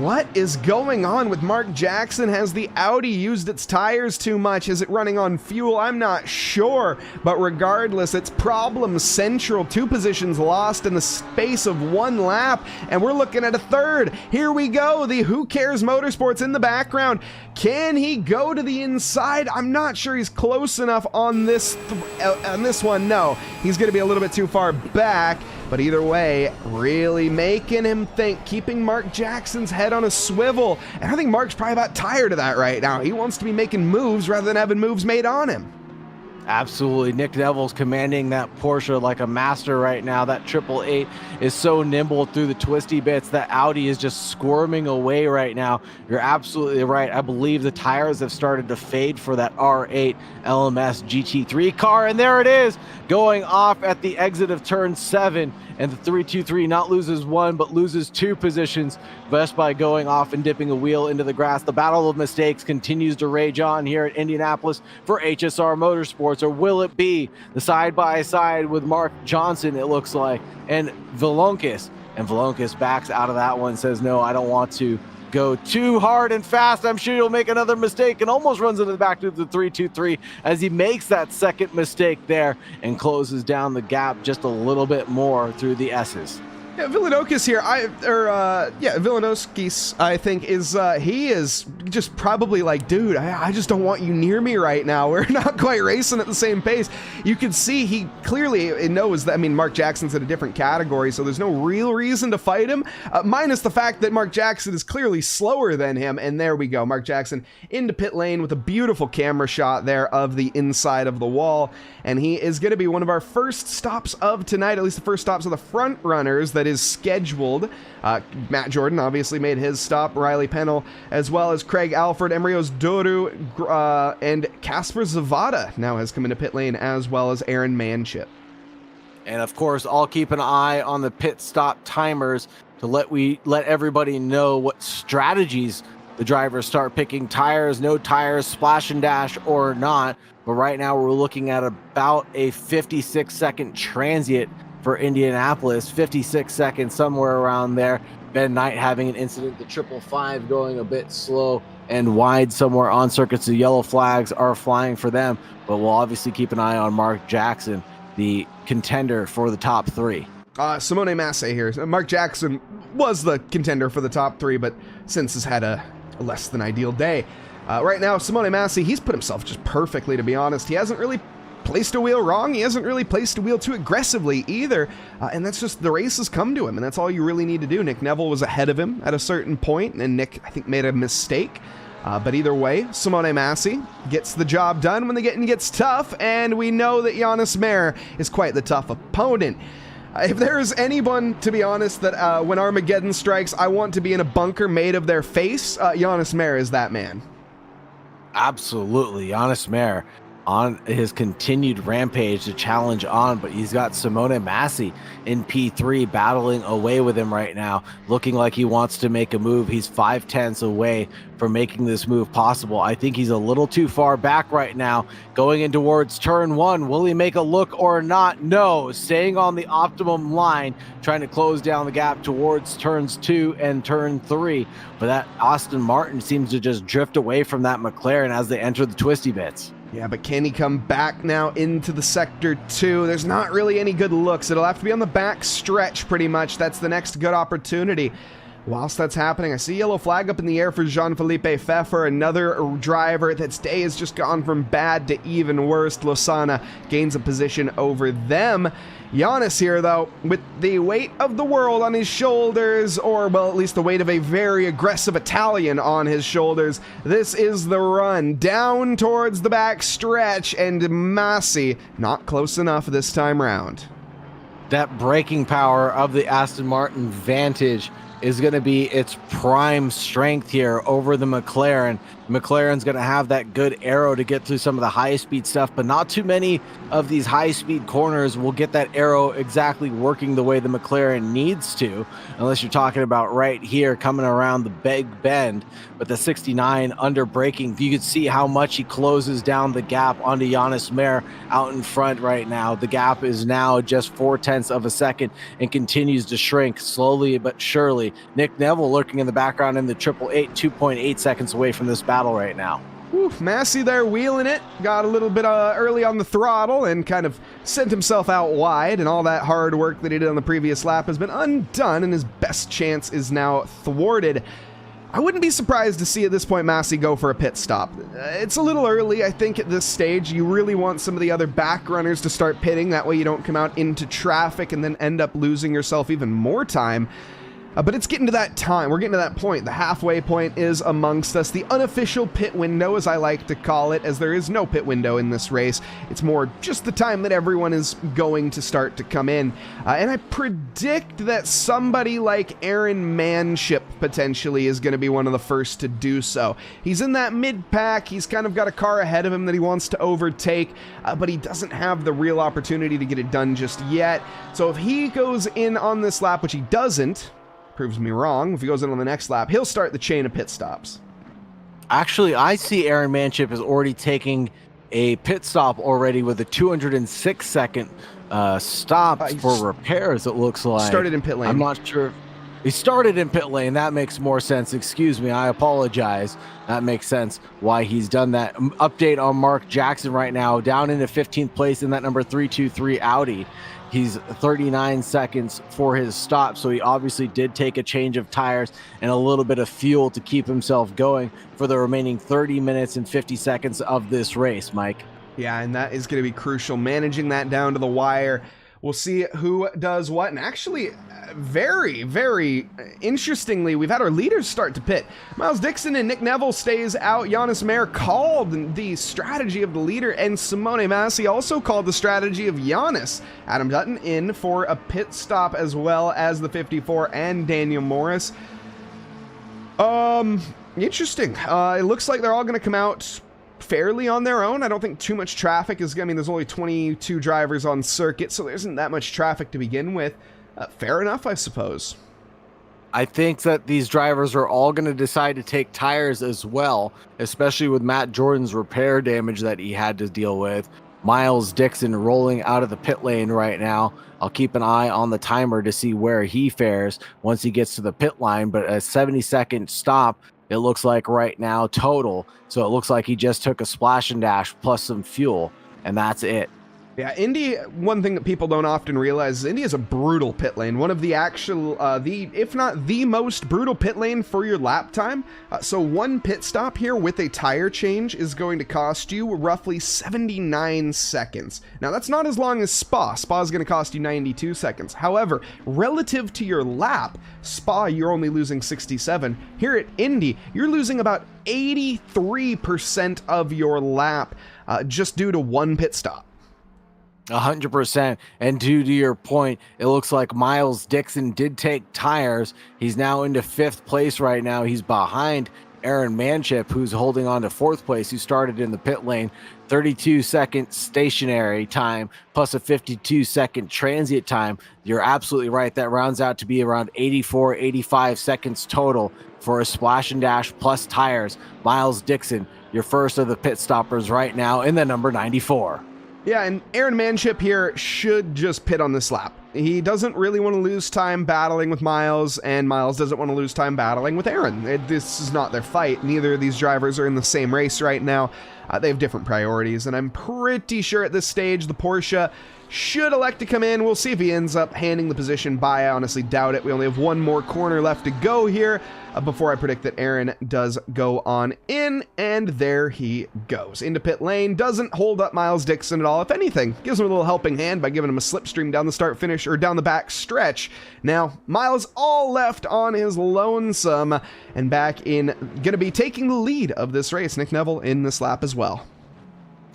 What is going on with Mark Jackson? Has the Audi used its tires too much? Is it running on fuel? I'm not sure, but regardless, it's problem central. 2 positions lost in the space of 1 lap, and we're looking at a third. Here we go, the Who Cares Motorsports in the background. Can he go to the inside? I'm not sure he's close enough on this one. No, he's going to be a little bit too far back. But either way, really making him think, keeping Mark Jackson's head on a swivel. And I think Mark's probably about tired of that right now. He wants to be making moves rather than having moves made on him. Absolutely. Nick Neville's commanding that Porsche like a master right now. That 888 is so nimble through the twisty bits. That Audi is just squirming away right now. You're absolutely right. I believe the tires have started to fade for that R8 LMS GT3 car. And there it is, going off at the exit of turn 7. And the 323 not loses 1, but loses 2 positions just by going off and dipping a wheel into the grass. The battle of mistakes continues to rage on here at Indianapolis for HSR Motorsports. Or will it be the side-by-side with Mark Johnson, it looks like, and Vilonkis? And Vilonkis backs out of that one, says, no, I don't want to go too hard and fast. I'm sure he'll make another mistake, and almost runs into the back to the 323 as he makes that second mistake there and closes down the gap just a little bit more through the S's. Yeah, Vilonkis here, Vilonkis, I think, he is just probably like, dude, I just don't want you near me right now. We're not quite racing at the same pace. You can see he clearly knows that, I mean, Mark Jackson's in a different category, so there's no real reason to fight him, minus the fact that Mark Jackson is clearly slower than him, and there we go. Mark Jackson into pit lane with a beautiful camera shot there of the inside of the wall, and he is going to be one of our first stops of tonight, at least the first stops of the front runners that is scheduled. Matt Jordan obviously made his stop, Riley Pennell, as well as Craig Alford, Emrios Doru, and Casper Zavada now has come into pit lane, as well as Aaron Manship. And of course, I'll keep an eye on the pit stop timers to let everybody know what strategies the drivers start picking. Tires, no tires, splash and dash or not. But right now we're looking at about a 56-second transient for Indianapolis, 56 seconds, somewhere around there. Ben Knight having an incident, the 555 going a bit slow and wide somewhere on circuits. The yellow flags are flying for them, but we'll obviously keep an eye on Mark Jackson, the contender for the top 3. Simone Massey here. Mark Jackson was the contender for the top 3, but since has had a less than ideal day. Right now, Simone Massey, he's put himself just perfectly, to be honest. He hasn't really placed a wheel wrong. He hasn't really placed a wheel too aggressively either, and that's just, the race has come to him, and that's all you really need to do. Nick Neville was ahead of him at a certain point, and Nick, I think, made a mistake. But either way, Simone Massey gets the job done when the getting gets tough, and we know that Giannis Mayer is quite the tough opponent. If there's anyone, to be honest, that when Armageddon strikes, I want to be in a bunker made of their face, Giannis Mayer is that man. Absolutely. Giannis Mayer on his continued rampage to challenge on, but he's got Simone Massi in P3 battling away with him right now, looking like he wants to make a move. He's 5/10 away from making this move possible. I think he's a little too far back right now, going in towards turn 1. Will he make a look or not? No, staying on the optimum line, trying to close down the gap towards turns 2 and turn 3. But that Aston Martin seems to just drift away from that McLaren as they enter the twisty bits. Yeah, but can he come back now into the sector 2? There's not really any good looks. It'll have to be on the back stretch pretty much. That's the next good opportunity. Whilst that's happening, I see yellow flag up in the air for Jean-Philippe Pfeffer, another driver that's day has just gone from bad to even worse. Losana gains a position over them. Giannis here, though, with the weight of the world on his shoulders, or, well, at least the weight of a very aggressive Italian on his shoulders. This is the run down towards the back stretch, and Massi not close enough this time round. That braking power of the Aston Martin Vantage is going to be its prime strength here over the McLaren. McLaren's going to have that good arrow to get through some of the high-speed stuff, but not too many of these high-speed corners will get that arrow exactly working the way the McLaren needs to, unless you're talking about right here coming around the big bend. But the 69 under braking, you can see how much he closes down the gap onto Giannis Mayer out in front right now. The gap is now just 0.4 of a second and continues to shrink slowly but surely. Nick Neville lurking in the background in the 888, 2.8 seconds away from this battle right now. Massi there wheeling it, got a little bit early on the throttle and kind of sent himself out wide, and all that hard work that he did on the previous lap has been undone, and his best chance is now thwarted. I wouldn't be surprised to see at this point Massi go for a pit stop. It's a little early, I think, at this stage. You really want some of the other back runners to start pitting, that way you don't come out into traffic and then end up losing yourself even more time. But it's getting to that time. We're getting to that point. The halfway point is amongst us. The unofficial pit window, as I like to call it, as there is no pit window in this race. It's more just the time that everyone is going to start to come in. And I predict that somebody like Aaron Manship potentially is going to be one of the first to do so. He's in that mid-pack. He's kind of got a car ahead of him that he wants to overtake, but he doesn't have the real opportunity to get it done just yet. So if he goes in on this lap, which he doesn't, proves me wrong. If he goes in on the next lap, he'll start the chain of pit stops. Actually, I see Aaron Manship is already taking a pit stop already with a 206 second stop for repairs, it looks like. Started in pit lane. I'm not sure. He started in pit lane. That makes more sense. Excuse me. I apologize. That makes sense why he's done that. Update on Mark Jackson right now, down into 15th place in that number 323 Audi. He's 39 seconds for his stop, so he obviously did take a change of tires and a little bit of fuel to keep himself going for the remaining 30 minutes and 50 seconds of this race, Mike. Yeah, and that is going to be crucial, managing that down to the wire. We'll see who does what, and actually, very, very interestingly, we've had our leaders start to pit. Miles Dixon and Nick Neville stays out. Giannis Mayer called the strategy of the leader, and Simone Massi also called the strategy of Giannis. Adam Dutton in for a pit stop, as well as the 54 and Daniel Morris. Interesting. It looks like they're all going to come out fairly on their own. I don't think too much traffic is, I mean, there's only 22 drivers on circuit, so there isn't that much traffic to begin with. Fair enough, I suppose. I think that these drivers are all going to decide to take tires as well, especially with Matt Jordan's repair damage that he had to deal with. Miles Dixon rolling out of the pit lane right now. I'll keep an eye on the timer to see where he fares once he gets to the pit line, but a 70-second stop, it looks like right now total. So it looks like he just took a splash and dash plus some fuel, and that's it. Yeah, Indy, one thing that people don't often realize is Indy is a brutal pit lane. One of the actual, if not the most brutal pit lane for your lap time. So one pit stop here with a tire change is going to cost you roughly 79 seconds. Now, that's not as long as Spa. Spa is going to cost you 92 seconds. However, relative to your lap, Spa, you're only losing 67. Here at Indy, you're losing about 83% of your lap just due to one pit stop. 100%. And to your point, it looks like Miles Dixon did take tires. He's now into 5th place right now. He's behind Aaron Manship, who's holding on to 4th place, who started in the pit lane. 32-second stationary time plus a 52-second transient time. You're absolutely right. That rounds out to be around 84, 85 seconds total for a splash and dash plus tires. Miles Dixon, your first of the pit stoppers right now in the number 94. Yeah, and Aaron Manship here should just pit on this lap. He doesn't really want to lose time battling with Miles, and Miles doesn't want to lose time battling with Aaron. This is not their fight. Neither of these drivers are in the same race right now. They have different priorities, and I'm pretty sure at this stage the Porsche should elect to come in. We'll see if he ends up handing the position by. I honestly doubt it. We only have one more corner left to go here before I predict that Aaron does go on in, and there he goes. Into pit lane, doesn't hold up Miles Dixon at all. If anything, gives him a little helping hand by giving him a slipstream down the start finish, or down the back stretch. Now, Miles all left on his lonesome, and back in, gonna be taking the lead of this race. Nick Neville in this lap as well.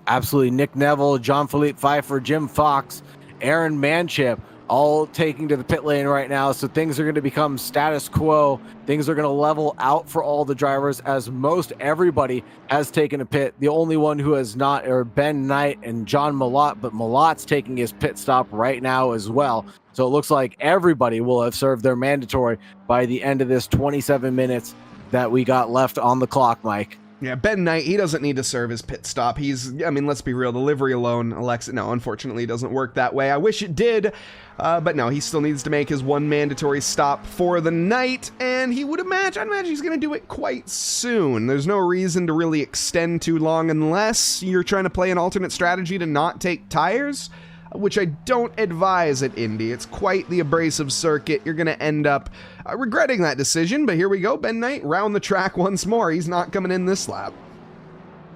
Absolutely. Nick Neville, John Philippe Pfeiffer, Jim Fox, Aaron Manship, all taking to the pit lane right now. So things are going to become status quo. Things are going to level out for all the drivers, as most everybody has taken a pit. The only one who has not are Ben Knight and John Malott, but Malott's taking his pit stop right now as well. So it looks like everybody will have served their mandatory by the end of this 27 minutes that we got left on the clock, Mike. Yeah, Ben Knight, he doesn't need to serve his pit stop. Let's be real, the livery alone, no, unfortunately, it doesn't work that way. I wish it did, but no, he still needs to make his one mandatory stop for the night, and I'd imagine he's going to do it quite soon. There's no reason to really extend too long unless you're trying to play an alternate strategy to not take tires, which I don't advise at Indy. It's quite the abrasive circuit. You're going to end up regretting that decision, but here we go. Ben Knight round the track once more. He's not coming in this lap.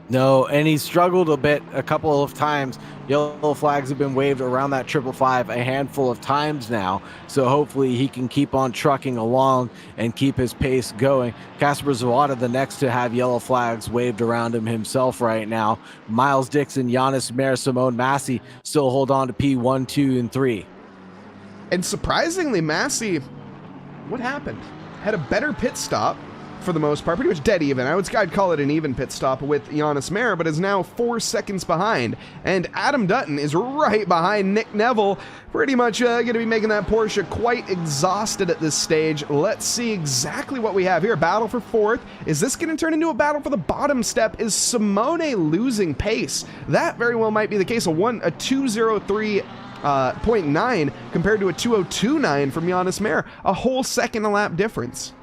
No, and he struggled a couple of times. Yellow flags have been waved around that 555 a handful of times now, so hopefully he can keep on trucking along and keep his pace going. Casper Zawada, the next to have yellow flags waved around him himself right now. Miles Dixon, Giannis Mayer, Simone Massey still hold on to P1, 2, and 3. And surprisingly, Massey, what happened? Had a better pit stop for the most part, pretty much dead even. I'd call it an even pit stop with Giannis Mayer, but is now 4 seconds behind. And Adam Dutton is right behind Nick Neville, pretty much going to be making that Porsche quite exhausted at this stage. Let's see exactly what we have here. Battle for 4th. Is this going to turn into a battle for the bottom step? Is Simone losing pace? That very well might be the case. A 2:03.9 compared to a 2:02.9 from Giannis Mayer. A whole second a lap difference.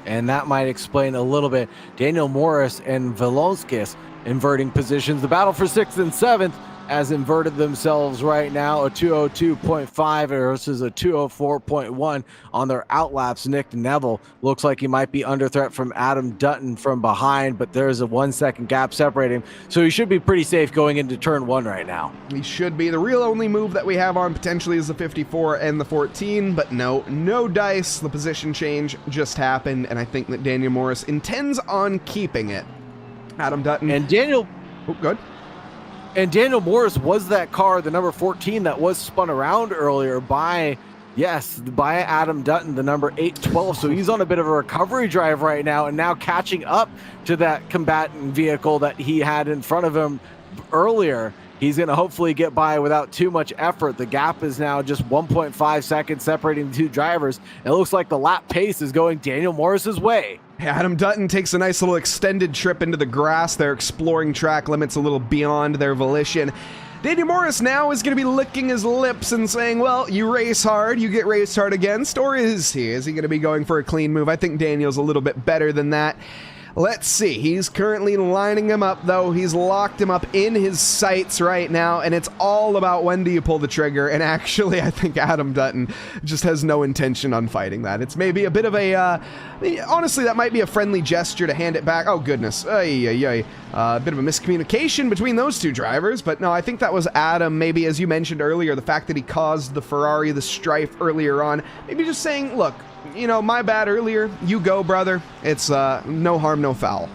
And that might explain a little bit. Daniel Morris and Velonskis inverting positions. The battle for 6th and 7th has inverted themselves right now. A 2:02.5 versus a 2:04.1 on their outlaps. Nick Neville looks like he might be under threat from Adam Dutton from behind, but there's a 1 second gap separating. So he should be pretty safe going into turn 1 right now. He should be. The real only move that we have on potentially is the 54 and the 14, but no dice. The position change just happened, and I think that Daniel Morris intends on keeping it. Adam Dutton. And Daniel... Oh, good. And Daniel Morris was that car, the number 14, that was spun around earlier by Adam Dutton, the number 812. So he's on a bit of a recovery drive right now, and now catching up to that combatant vehicle that he had in front of him earlier. He's going to hopefully get by without too much effort. The gap is now just 1.5 seconds separating the two drivers. It looks like the lap pace is going Daniel Morris's way. Adam Dutton takes a nice little extended trip into the grass. They're exploring track limits a little beyond their volition. Daniel Morris now is going to be licking his lips and saying, well, you race hard, you get raced hard against, or is he? Is he going to be going for a clean move? I think Daniel's a little bit better than that. Let's see. He's currently lining him up, though. He's locked him up in his sights right now, and it's all about when do you pull the trigger. And actually, I think Adam Dutton just has no intention on fighting that. It's maybe a bit of a, honestly, that might be a friendly gesture to hand it back. Oh, goodness. A bit of a miscommunication between those two drivers, but no, I think that was Adam, maybe, as you mentioned earlier, the fact that he caused the Ferrari the strife earlier on, maybe just saying, look, my bad earlier. You go, brother. It's no harm, no foul.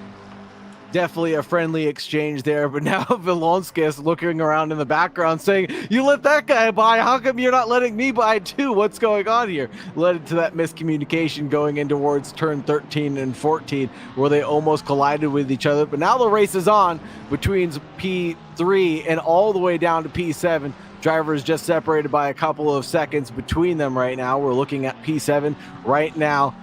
definitely a friendly exchange there, but now Vilonskis looking around in the background saying, you let that guy by, how come you're not letting me by too? What's going on here? Led to that miscommunication going in towards turn 13 and 14 where they almost collided with each other. But now the race is on between P3 and all the way down to P7. Drivers just separated by a couple of seconds between them right now. We're looking at P7 right now.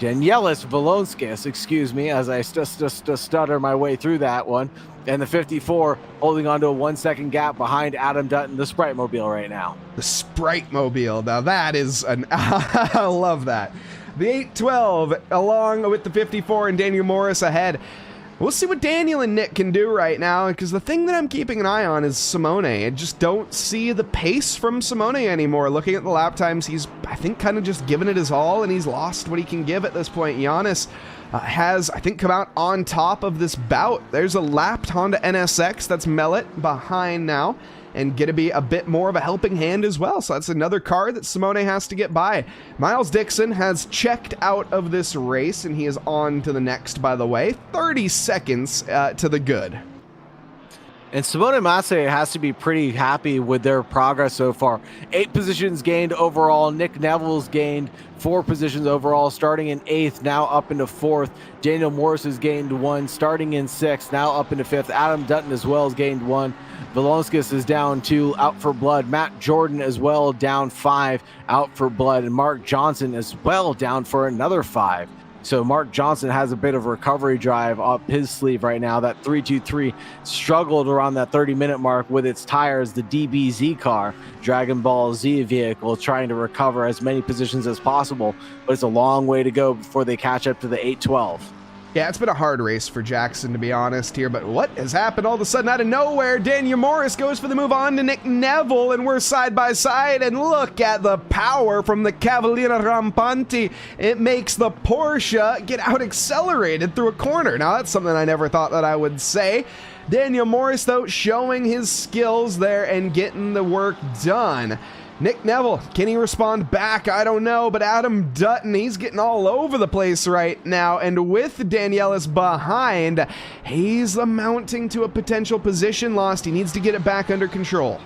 Danielis Vilonskis, excuse me, as I stutter my way through that one. And the 54 holding on to a 1 second gap behind Adam Dutton, the Sprite Mobile right now. The Sprite Mobile. Now that is an... I love that. The 812 along with the 54 and Daniel Morris ahead. We'll see what Daniel and Nick can do right now, because the thing that I'm keeping an eye on is Simone. I just don't see the pace from Simone anymore. Looking at the lap times, he's, I think, kind of just given it his all, and he's lost what he can give at this point. Giannis has, I think, come out on top of this bout. There's a lapped Honda NSX that's Mellet behind now, and going to be a bit more of a helping hand as well. So that's another car that Simone has to get by. Miles Dixon has checked out of this race, and he is on to the next, by the way. 30 seconds to the good. And Simone Massey has to be pretty happy with their progress so far. 8 positions gained overall. Nick Neville's gained 4 positions overall, starting in 8th, now up into 4th. Daniel Morris has gained 1, starting in 6th, now up into 5th. Adam Dutton as well has gained 1. Vilonskis is down 2, out for blood. Matt Jordan as well, down 5, out for blood. And Mark Johnson as well, down for another 5. So Mark Johnson has a bit of recovery drive up his sleeve right now. That 323 struggled around that 30-minute mark with its tires, the DBZ car, Dragon Ball Z vehicle, trying to recover as many positions as possible. But it's a long way to go before they catch up to the 812. Yeah, it's been a hard race for Jackson, to be honest here, but what has happened all of a sudden out of nowhere? Daniel Morris goes for the move on to Nick Neville, and we're side by side, and look at the power from the Cavaliere Rampanti. It makes the Porsche get out accelerated through a corner. Now, that's something I never thought that I would say. Daniel Morris, though, showing his skills there and getting the work done. Nick Neville, can he respond back? I don't know, but Adam Dutton, he's getting all over the place right now, and with Danielis behind, he's amounting to a potential position lost. He needs to get it back under control.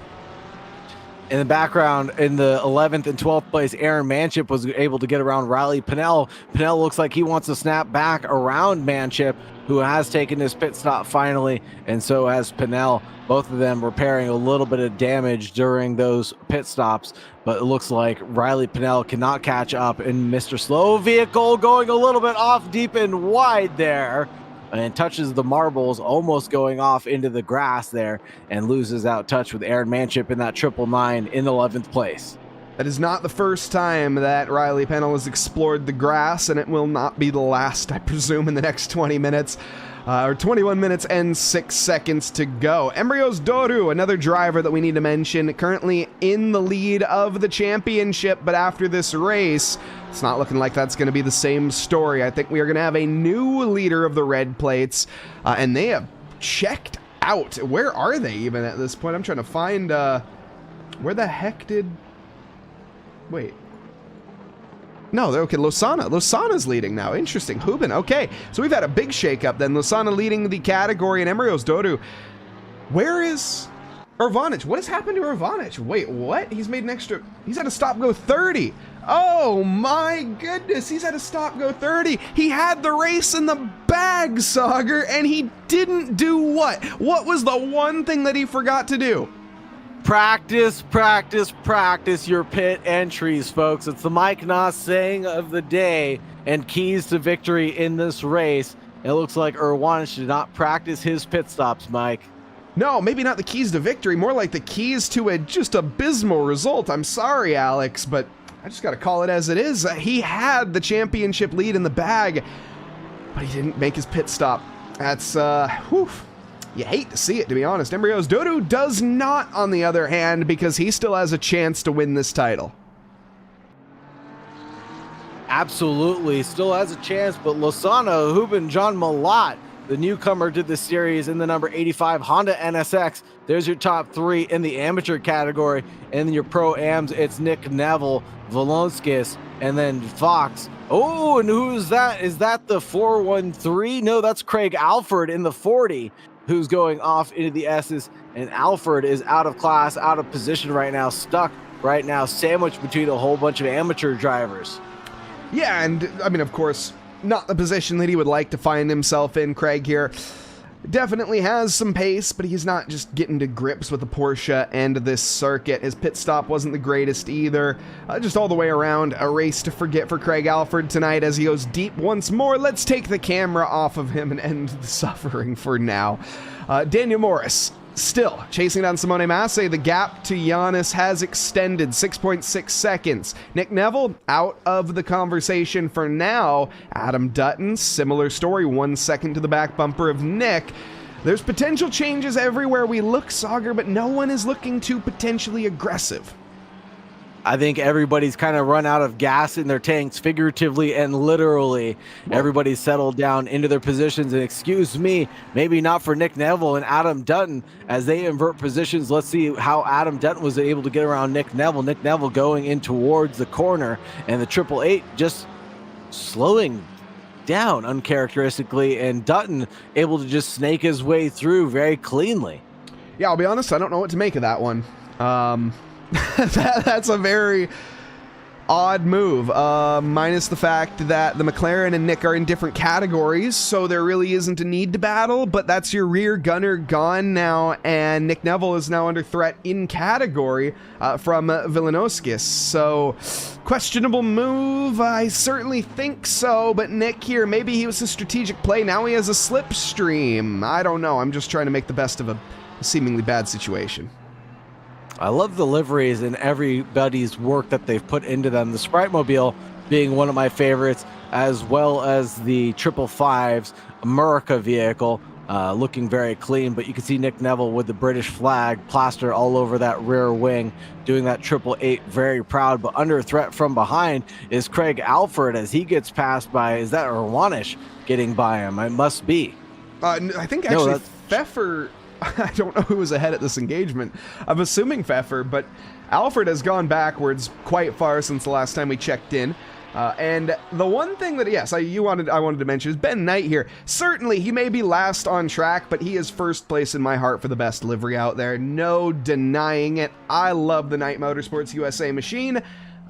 In the background, in the 11th and 12th place, Aaron Manship was able to get around Riley Pinnell. Pinnell looks like he wants to snap back around Manship, who has taken his pit stop finally, and so has Pinnell. Both of them repairing a little bit of damage during those pit stops, but it looks like Riley Pinnell cannot catch up, and Mr. Slow Vehicle going a little bit off deep and wide there, and touches the marbles, almost going off into the grass there, and loses out touch with Aaron Manship in that 999 in 11th place. That is not the first time that Riley Pennell has explored the grass, and it will not be the last, I presume, in the next 20 minutes. Or 21 minutes and 6 seconds to go. Embryos Doru, another driver that we need to mention, currently in the lead of the championship, but after this race, it's not looking like that's going to be the same story. I think we are going to have a new leader of the red plates, and they have checked out. Where are they even at this point? I'm trying to find, where the heck did... Wait. No, they're okay. Losana's leading now. Interesting. Hubin. Okay. So we've had a big shakeup then. Losana leading the category, and Embryos Doru. Where is Urvanich? What has happened to Urvanich? Wait, what? He's made an extra... He's had a stop go 30. Oh my goodness. He's had a stop go 30. He had the race in the bag, Sauger, and he didn't do what? What was the one thing that he forgot to do? Practice, practice, practice your pit entries, folks. It's the Mike Noss saying of the day and keys to victory in this race. It looks like Urwanich did not practice his pit stops, Mike. No, maybe not the keys to victory, more like the keys to a just abysmal result. I'm sorry, Alex, but I just got to call it as it is. He had the championship lead in the bag, but he didn't make his pit stop. That's, whew. You hate to see it, to be honest. Embryos Doru does not, on the other hand, because he still has a chance to win this title. Absolutely, still has a chance, but Losana, Hubin, John Malat, the newcomer to the series in the number 85 Honda NSX. There's your top 3 in the amateur category. And in your pro-ams, it's Nick Neville, Vilonskis, and then Fox. Oh, and who is that? Is that the 413? No, that's Craig Alford in the 40, who's going off into the S's, and Alford is out of class, out of position right now, stuck right now, sandwiched between a whole bunch of amateur drivers. Yeah, and I mean, of course, not the position that he would like to find himself in. Craig here definitely has some pace, but he's not just getting to grips with the Porsche and this circuit. His pit stop wasn't the greatest either. Just all the way around, a race to forget for Craig Alford tonight as he goes deep once more. Let's take the camera off of him and end the suffering for now. Daniel Morris still chasing down Simone Massey. The gap to Giannis has extended 6.6 seconds. Nick Neville out of the conversation for now. Adam Dutton, similar story, 1 second to the back bumper of Nick. There's potential changes everywhere we look, Sauger, but no one is looking too potentially aggressive. I think everybody's kind of run out of gas in their tanks, figuratively and literally. Everybody's settled down into their positions, and excuse me, maybe not for Nick Neville and Adam Dutton as they invert positions. Let's see how Adam Dutton was able to get around Nick Neville. Nick Neville going in towards the corner, and the 888 just slowing down uncharacteristically, and Dutton able to just snake his way through very cleanly. Yeah, I'll be honest, I don't know what to make of that one. That's a very odd move, minus the fact that the McLaren and Nick are in different categories, so there really isn't a need to battle, but that's your rear gunner gone now, and Nick Neville is now under threat in category from Villeneuskis, so questionable move, I certainly think so, but Nick here, maybe he was a strategic play, now he has a slipstream, I don't know, I'm just trying to make the best of a seemingly bad situation. I love the liveries and everybody's work that they've put into them. The Sprite Mobile being one of my favorites, as well as the 555's America vehicle, looking very clean. But you can see Nick Neville with the British flag plastered all over that rear wing, doing that 888 very proud. But under threat from behind is Craig Alford as he gets passed by, is that Irwanish getting by him? It must be. I think actually Pfeffer... I don't know who was ahead at this engagement. I'm assuming Pfeffer, but Alfred has gone backwards quite far since the last time we checked in. And the one thing that, yes, I wanted to mention is Ben Knight here. Certainly, he may be last on track, but he is first place in my heart for the best livery out there. No denying it. I love the Knight Motorsports USA machine.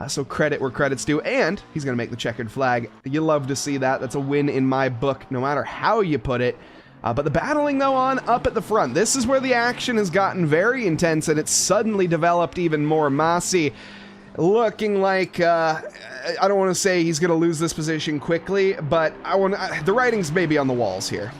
So credit where credit's due, and he's going to make the checkered flag. You love to see that. That's a win in my book, no matter how you put it. But the battling, though, on up at the front. This is where the action has gotten very intense, and it's suddenly developed even more. Massey looking like, I don't want to say he's going to lose this position quickly, but the writing's maybe on the walls here.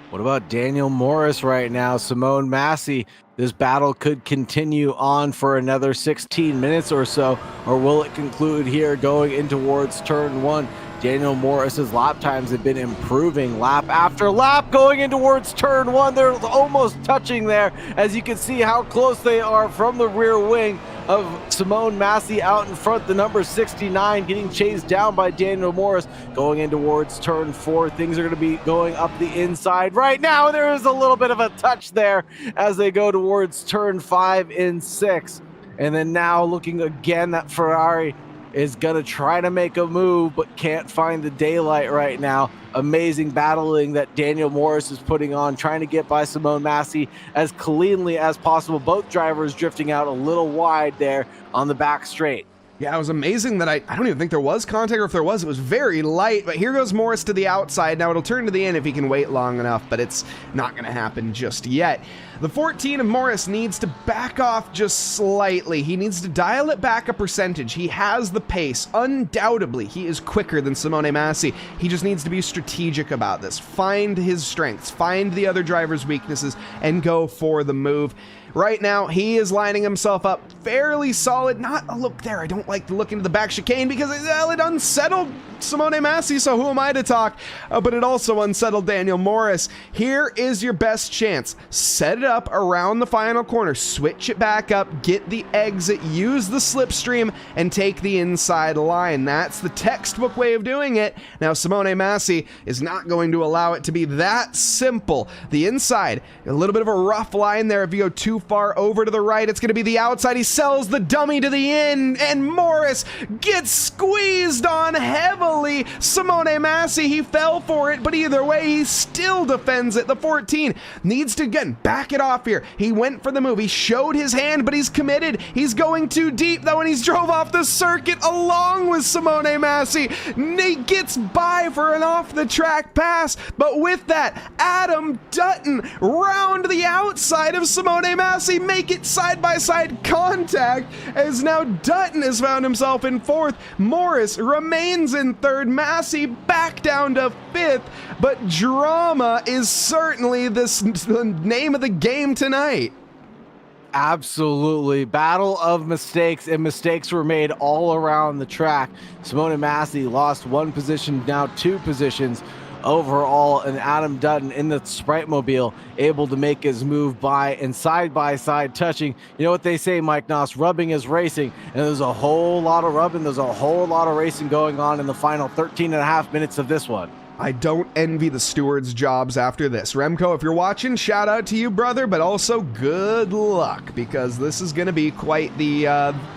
What about Daniel Morris right now? Simone Massey, this battle could continue on for another 16 minutes or so, or will it conclude here going in towards turn 1? Daniel Morris's lap times have been improving lap after lap going in towards turn 1. They're almost touching there, as you can see how close they are from the rear wing of Simone Massey out in front, the number 69 getting chased down by Daniel Morris going in towards turn 4. Things are going to be going up the inside right now. There is a little bit of a touch there as they go towards turn 5 and 6. And then now looking again, that Ferrari is going to try to make a move, but can't find the daylight right now. Amazing battling that Daniel Morris is putting on, trying to get by Simone Massey as cleanly as possible. Both drivers drifting out a little wide there on the back straight. Yeah, it was amazing that I don't even think there was contact, or if there was, it was very light. But here goes Morris to the outside. Now it'll turn to the end if he can wait long enough, but it's not going to happen just yet. The 14 of Morris needs to back off just slightly. He needs to dial it back a percentage. He has the pace. Undoubtedly, he is quicker than Simone Massey. He just needs to be strategic about this. Find his strengths, find the other driver's weaknesses, and go for the move. Right now, he is lining himself up fairly solid. Not a look there. I don't like to look into the back chicane because it unsettled Simone Massey, so who am I to talk? But it also unsettled Daniel Morris. Here is your best chance. Set it up around the final corner. Switch it back up. Get the exit. Use the slipstream and take the inside line. That's the textbook way of doing it. Now, Simone Massey is not going to allow it to be that simple. The inside, a little bit of a rough line there if you go too far over to the right. It's going to be the outside. He sells the dummy to the in, and Morris gets squeezed on heavily. Simone Massey, he fell for it, but either way, he still defends it. The 14 needs to, again, back it off here. He went for the move. He showed his hand, but he's committed. He's going too deep, though, and he's drove off the circuit along with Simone Massey. Nate gets by for an off-the-track pass, but with that, Adam Dutton round the outside of Simone Massey, make it side-by-side contact, as now Dutton has found himself in fourth. Morris remains in third. Massey back down to fifth, but drama is certainly the name of the game tonight. Absolutely. Battle of mistakes, and mistakes were made all around the track. Simone Massey lost one position, now two positions overall, and Adam Dutton in the Sprite Mobile able to make his move by and side by side touching. You know what they say, Mike Noss, rubbing is racing, and there's a whole lot of rubbing, there's a whole lot of racing going on in the final 13 and a half minutes of this one. I don't envy the stewards' jobs after this. Remco, if you're watching, shout out to you, brother, but also good luck, because this is going to be quite the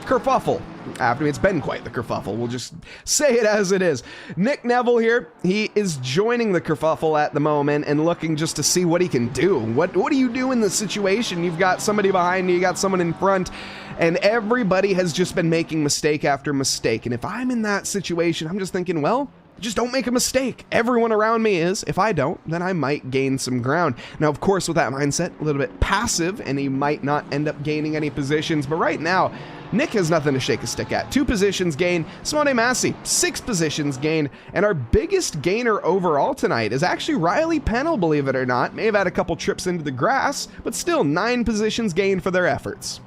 kerfuffle. After it's been quite the kerfuffle. We'll just say it as it is. Nick Neville here, he is joining the kerfuffle at the moment and looking just to see what he can do. What do you do in this situation? You've got somebody behind you, you got someone in front, and everybody has just been making mistake after mistake. And if I'm in that situation, I'm just thinking, well, just don't make a mistake. Everyone around me is. If I don't, then I might gain some ground. Now, of course, with that mindset, a little bit passive, and he might not end up gaining any positions. But right now, Nick has nothing to shake a stick at. 2 positions gain. Simone Massey, 6 positions gain. And our biggest gainer overall tonight is actually Riley Pennell, believe it or not. May have had a couple trips into the grass, but still 9 positions gained for their efforts.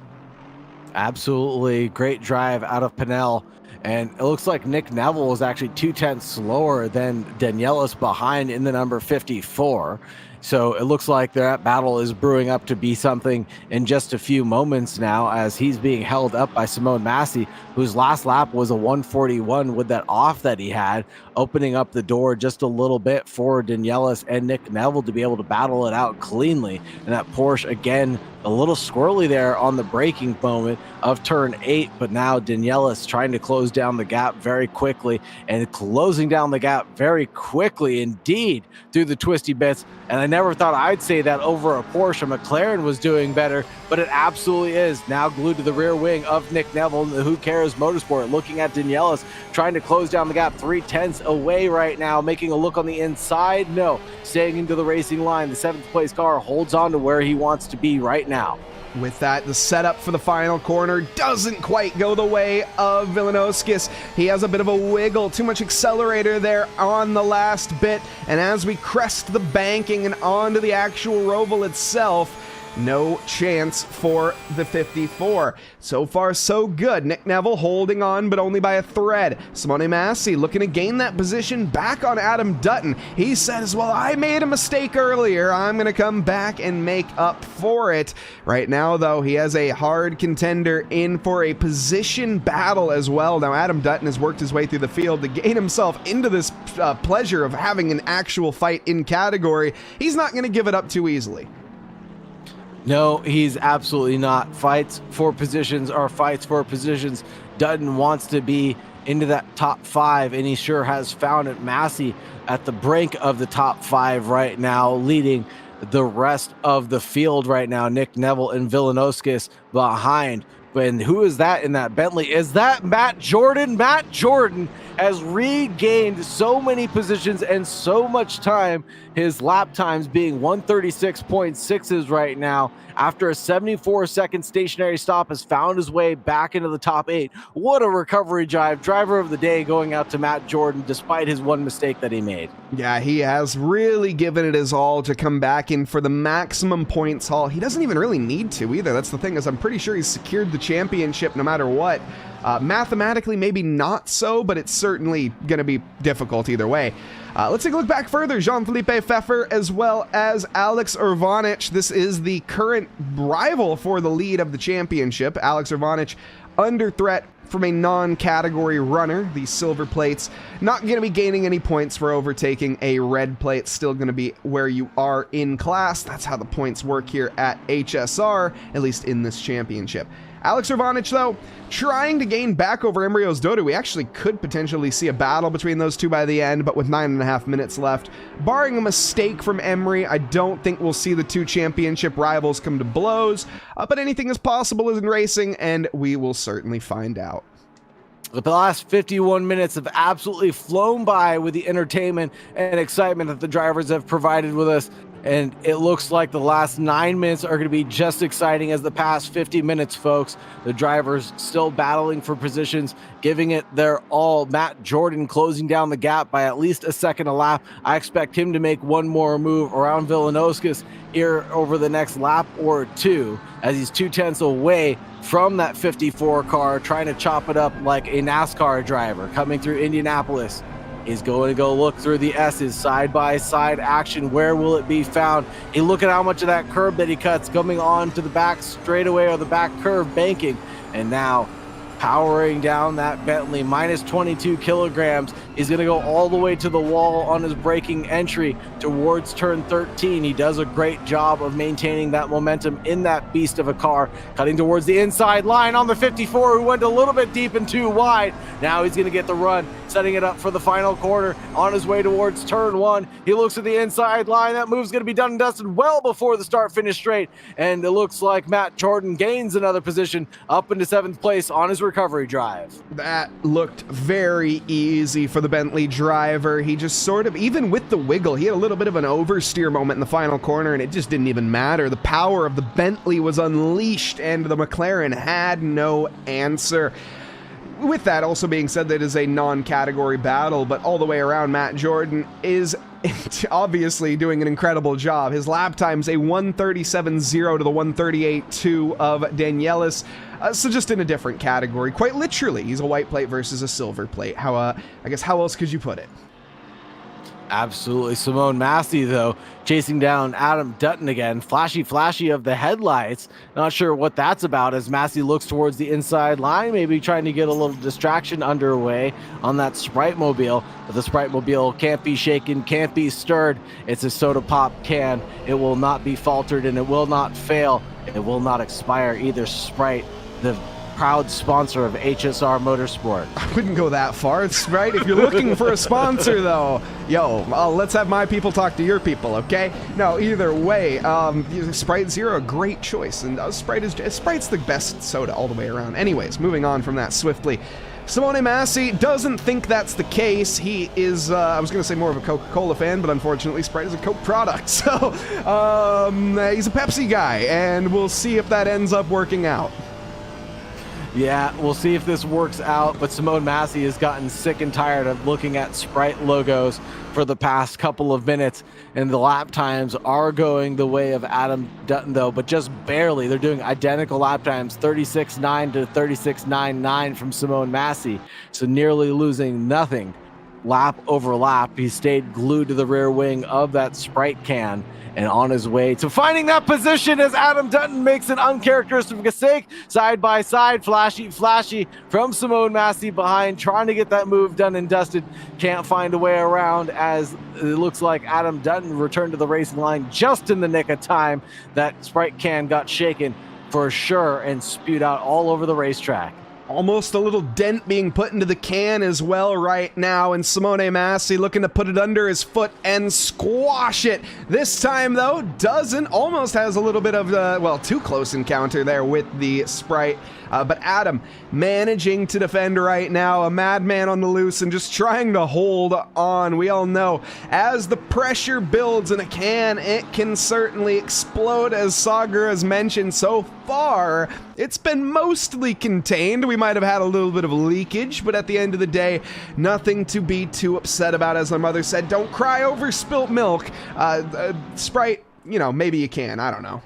Absolutely. Great drive out of Pennell. And it looks like Nick Neville was actually 2/10 slower than Danielis behind in the number 54. So it looks like that battle is brewing up to be something in just a few moments now, as he's being held up by Simone Massey, whose last lap was a 141 with that off that he had, opening up the door just a little bit for Danielis and Nick Neville to be able to battle it out cleanly. And that Porsche, again, a little squirrely there on the braking moment of turn 8, but now Danielis trying to close down the gap very quickly, and closing down the gap very quickly indeed through the twisty bits. And I never thought I'd say that over a Porsche. McLaren was doing better, but it absolutely is. Now glued to the rear wing of Nick Neville, the Who Cares Motorsport, looking at Danielis, trying to close down the gap, 3/10 away right now, making a look on the inside. No, staying into the racing line. The 7th place car holds on to where he wants to be right now. With that, the setup for the final corner doesn't quite go the way of Villeneuskis. He has a bit of a wiggle, too much accelerator there on the last bit, and as we crest the banking and onto the actual roval itself, no chance for the 54. So far, so good. Nick Neville holding on, but only by a thread. Simone Massey looking to gain that position back on Adam Dutton. He says, well, I made a mistake earlier. I'm going to come back and make up for it. Right now, though, he has a hard contender in for a position battle as well. Now, Adam Dutton has worked his way through the field to gain himself into this pleasure of having an actual fight in category. He's not going to give it up too easily. No, he's absolutely not. Fights for positions are fights for positions. Dutton wants to be into that top 5, and he sure has found it. Massey at the brink of the top 5 right now, leading the rest of the field right now. Nick Neville and Villeneuskis behind. And who is that in that Bentley? Is that Matt Jordan? Matt Jordan has regained so many positions and so much time. His lap times being 136.6s right now. After a 74-second stationary stop, has found his way back into the top 8. What a recovery drive. Driver of the day going out to Matt Jordan, despite his one mistake that he made. Yeah, he has really given it his all to come back in for the maximum points haul. He doesn't even really need to either. That's the thing, is I'm pretty sure he's secured the championship no matter what. Mathematically, maybe not so, but it's certainly going to be difficult either way. Let's take a look back further. Jean-Philippe Pfeffer as well as Alex Urvanich. This is the current rival for the lead of the championship. Alex Urvanich under threat from a non-category runner. The silver plates not going to be gaining any points for overtaking a red plate. Still going to be where you are in class. That's how the points work here at HSR, at least in this championship. Alex Urbanich, though, trying to gain back over Embryo's Dodo. We actually could potentially see a battle between those two by the end, but with 9.5 minutes left, barring a mistake from Emery, I don't think we'll see the two championship rivals come to blows, but anything is possible in racing, and we will certainly find out. The last 51 minutes have absolutely flown by with the entertainment and excitement that the drivers have provided with us. And it looks like the last 9 minutes are going to be just exciting as the past 50 minutes, folks. The drivers still battling for positions, giving it their all. Matt Jordan closing down the gap by at least a second a lap. I expect him to make one more move around Villanowskis here over the next lap or two, as he's 0.2 away from that 54 car, trying to chop it up like a NASCAR driver coming through Indianapolis. He's going to go look through the S's, side-by-side action. Where will it be found? You look at how much of that curb that he cuts coming on to the back straightaway or the back curve banking. And now powering down that Bentley, minus 22 kilograms. He's going to go all the way to the wall on his braking entry towards turn 13. He does a great job of maintaining that momentum in that beast of a car, cutting towards the inside line on the 54, who went a little bit deep and too wide. Now he's going to get the run, setting it up for the final corner on his way towards turn 1. He looks at the inside line. That move's going to be done and dusted well before the start-finish straight, and it looks like Matt Jordan gains another position up into 7th place on his recovery drive. That looked very easy for the Bentley driver. He just sort of, even with the wiggle, he had a little bit of an oversteer moment in the final corner, and it just didn't even matter. The power of the Bentley was unleashed, and the McLaren had no answer. With that also being said, that is a non-category battle, but all the way around, Matt Jordan is obviously doing an incredible job. His lap time's a 1:37.0 to the 1:38.2 of Danielis. So just in a different category. Quite literally, he's a white plate versus a silver plate. I guess how else could you put it? Absolutely. Simone Massey, though, chasing down Adam Dutton again. Flashy of the headlights. Not sure what that's about as Massey looks towards the inside line, maybe trying to get a little distraction underway on that Sprite Mobile. But the Sprite Mobile can't be shaken, can't be stirred. It's a soda pop can. It will not be faltered and it will not fail. It will not expire either. Sprite, the proud sponsor of HSR Motorsport. I wouldn't go that far. It's right. If you're looking for a sponsor, though, let's have my people talk to your people, okay? No, either way, Sprite Zero, a great choice, and Sprite's the best soda all the way around. Anyways, moving on from that swiftly. Simone Massey doesn't think that's the case. He is, I was going to say more of a Coca-Cola fan, but unfortunately Sprite is a Coke product. So, he's a Pepsi guy, and we'll see if that ends up working out. Yeah, we'll see if this works out, but Simone Massey has gotten sick and tired of looking at Sprite logos for the past couple of minutes, and the lap times are going the way of Adam Dutton, though, but just barely. They're doing identical lap times, 36.9 to 36.99 from Simone Massey, so nearly losing nothing lap over lap. He stayed glued to the rear wing of that Sprite can, and on his way to finding that position as Adam Dutton makes an uncharacteristic mistake. Side by side, flashy from Simone Massey behind, trying to get that move done and dusted. Can't find a way around as it looks like Adam Dutton returned to the racing line just in the nick of time. That Sprite can got shaken for sure and spewed out all over the racetrack. Almost a little dent being put into the can as well right now, and Simone Massey looking to put it under his foot and squash it. This time, though, doesn't. Almost has a little bit of, too close encounter there with the Sprite. But Adam managing to defend right now, a madman on the loose and just trying to hold on. We all know as the pressure builds in a can, it can certainly explode, as Sagar has mentioned. So far, it's been mostly contained. We might have had a little bit of leakage, but at the end of the day, nothing to be too upset about. As my mother said, don't cry over spilt milk. Sprite, maybe you can. I don't know.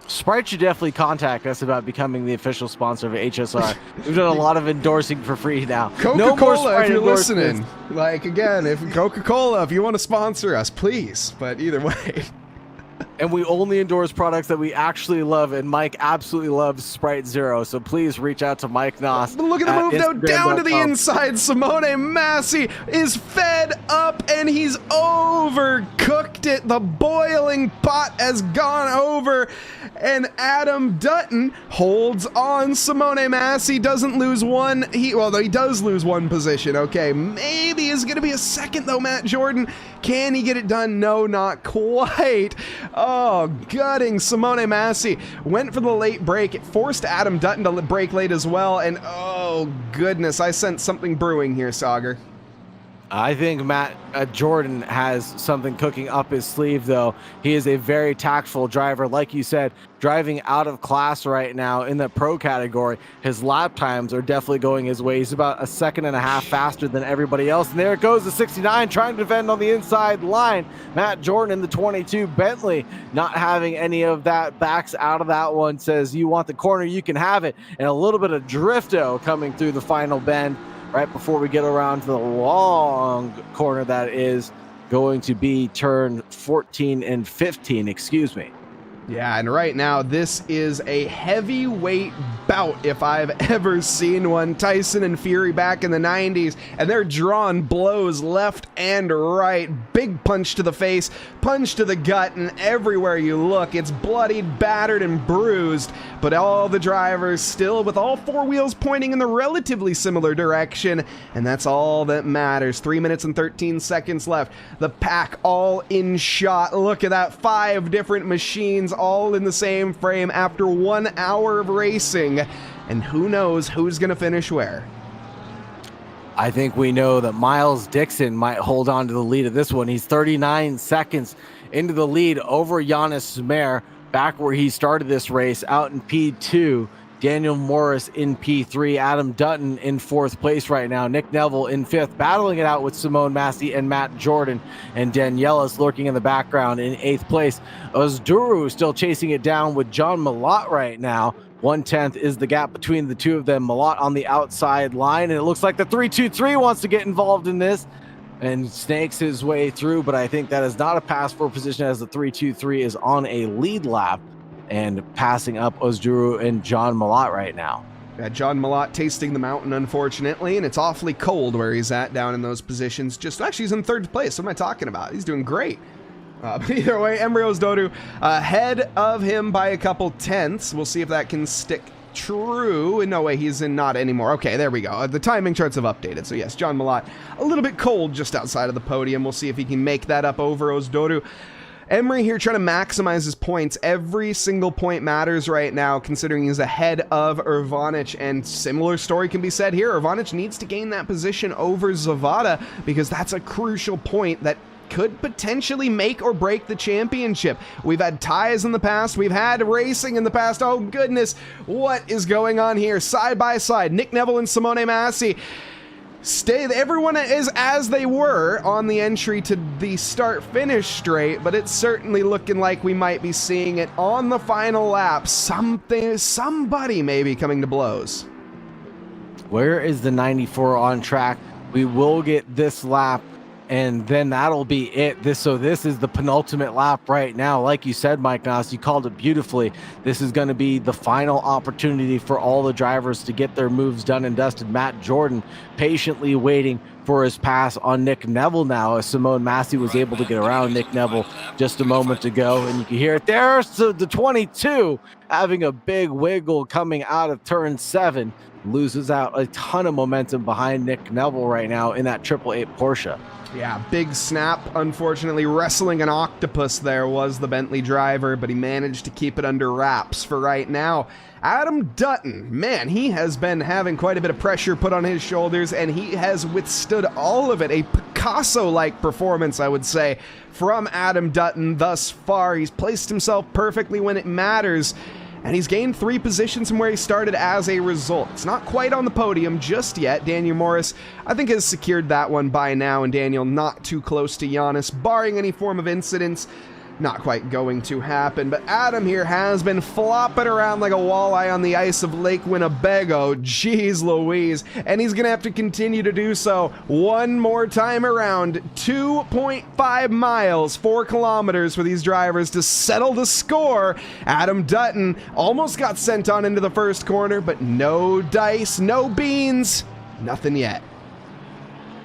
Sprite should definitely contact us about becoming the official sponsor of HSR. We've done a lot of endorsing for free now. Coca-Cola, if you're listening. Like, again, if Coca-Cola, if you want to sponsor us, please. But either way. And we only endorse products that we actually love, and Mike absolutely loves Sprite Zero. So please reach out to Mike Noss. But look at the move though, down to the inside. Simone Massey is fed up and he's overcooked it. The boiling pot has gone over and Adam Dutton holds on. Simone Massey doesn't lose one. He does lose one position. Okay, maybe is going to be a second though, Matt Jordan. Can he get it done? No, not quite. Oh, gutting. Simone Massey went for the late break. It forced Adam Dutton to break late as well. And oh, goodness, I sense something brewing here, Sauger. I think Matt Jordan has something cooking up his sleeve, though. He is a very tactful driver. Like you said, driving out of class right now in the pro category. His lap times are definitely going his way. He's about a second and a half faster than everybody else. And there it goes, the 69, trying to defend on the inside line. Matt Jordan in the 22 Bentley, not having any of that, backs out of that one, says, you want the corner, you can have it. And a little bit of drifto coming through the final bend right before we get around to the long corner that is going to be turn 14 and 15, excuse me. Yeah, and right now, this is a heavyweight bout if I've ever seen one. Tyson and Fury back in the 90s, and they're drawing blows left and right. Big punch to the face, punch to the gut, and everywhere you look, it's bloodied, battered, and bruised. But all the drivers still with all four wheels pointing in the relatively similar direction, and that's all that matters. 3 minutes and 13 seconds left. The pack all in shot. Look at that, 5 different machines all in the same frame after 1 hour of racing, and who knows who's gonna finish where. I think we know that Miles Dixon might hold on to the lead of this one. He's 39 seconds into the lead over Giannis Smer, back where he started this race out in P2. Daniel Morris in P3, Adam Dutton in 4th place right now, Nick Neville in 5th, battling it out with Simone Massey and Matt Jordan, and Daniela's lurking in the background in 8th place. Ozduru still chasing it down with John Malott right now. 1/10 is the gap between the two of them. Malott on the outside line, and it looks like the 3-2-3 wants to get involved in this and snakes his way through, but I think that is not a pass for position as the 3-2-3 is on a lead lap and passing up Ozduru and John Malott right now. Yeah, John Malott tasting the mountain, unfortunately, and it's awfully cold where he's at down in those positions. Actually, he's in 3rd place. What am I talking about? He's doing great. But either way, Emre Ozduru ahead of him by a couple tenths. We'll see if that can stick true. No way, he's in not anymore. Okay, there we go. The timing charts have updated. So yes, John Malott a little bit cold just outside of the podium. We'll see if he can make that up over Ozduru. Emery here trying to maximize his points. Every single point matters right now, considering he's ahead of Urvanic, and similar story can be said here. Urvanic needs to gain that position over Zavada because that's a crucial point that could potentially make or break the championship. We've had ties in the past. We've had racing in the past. Oh, goodness. What is going on here? Side by side, Nick Neville and Simone Massey. Everyone is as they were on the entry to the start-finish straight, but it's certainly looking like we might be seeing it on the final lap. Somebody may be coming to blows. Where is the 94 on track? We will get this lap, and then that'll be it. This is the penultimate lap right now. Like you said, Mike Noss, you called it beautifully. This is going to be the final opportunity for all the drivers to get their moves done and dusted. Matt Jordan patiently waiting for his pass on Nick Neville now, as Simone Massey was able to get around Nick Neville just a moment ago, and you can hear it there. So the 22 having a big wiggle coming out of turn 7, loses out a ton of momentum behind Nick Neville right now in that 888 Porsche. Yeah, big snap. Unfortunately, wrestling an octopus there was the Bentley driver, but he managed to keep it under wraps for right now. Adam Dutton, man, he has been having quite a bit of pressure put on his shoulders, and he has withstood all of it. A Picasso-like performance, I would say, from Adam Dutton thus far. He's placed himself perfectly when it matters, and he's gained 3 positions from where he started as a result. It's not quite on the podium just yet. Daniel Morris, I think, has secured that one by now, and Daniel not too close to Giannis, barring any form of incidents. not quite going to happen. But Adam here has been flopping around like a walleye on the ice of Lake Winnebago. Jeez Louise. And he's going to have to continue to do so one more time around. 2.5 miles, 4 kilometers for these drivers to settle the score. Adam Dutton almost got sent on into the first corner, but no dice, no beans, nothing yet.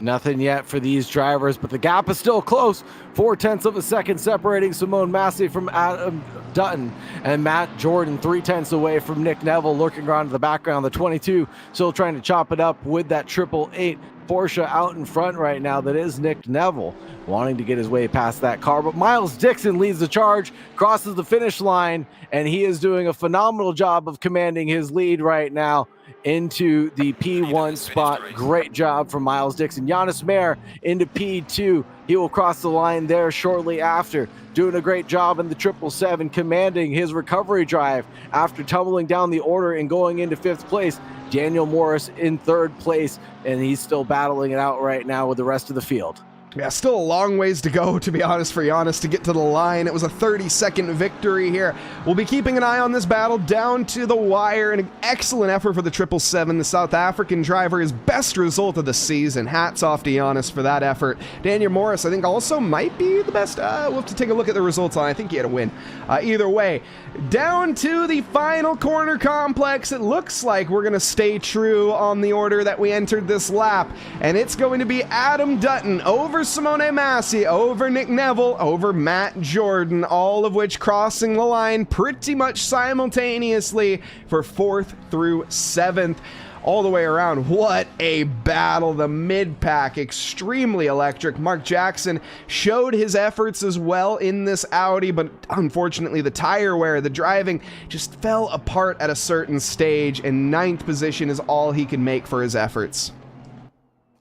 Nothing yet for these drivers, but the gap is still close. 0.4 of a second separating Simone Massey from Adam Dutton, and Matt Jordan 0.3 away from Nick Neville, lurking around in the background. The 22 still trying to chop it up with that 888 Porsche out in front right now. That is Nick Neville wanting to get his way past that car, but Miles Dixon leads the charge, crosses the finish line, and he is doing a phenomenal job of commanding his lead right now into the P1 spot. Great job from Miles Dixon. Giannis Mayer into P2. He will cross the line there shortly after, doing a great job in the 777, commanding his recovery drive after tumbling down the order and going into 5th place. Daniel Morris in 3rd place, and he's still battling it out right now with the rest of the field. Yeah, still a long ways to go, to be honest, for Giannis to get to the line. It was a 30-second victory here. We'll be keeping an eye on this battle down to the wire. An excellent effort for the 777, the South African driver, his best result of the season. Hats off to Giannis for that effort. Daniel Morris, I think, also might be the best. We'll have to take a look at the results on. I think he had a win. Either way, down to the final corner complex. It looks like we're going to stay true on the order that we entered this lap, and it's going to be Adam Dutton over Simone Massey, over Nick Neville, over Matt Jordan, all of which crossing the line pretty much simultaneously for 4th through 7th. All the way around. What a battle. The mid-pack, extremely electric. Mark Jackson showed his efforts as well in this Audi, but unfortunately the tire wear, the driving just fell apart at a certain stage, and 9th position is all he can make for his efforts.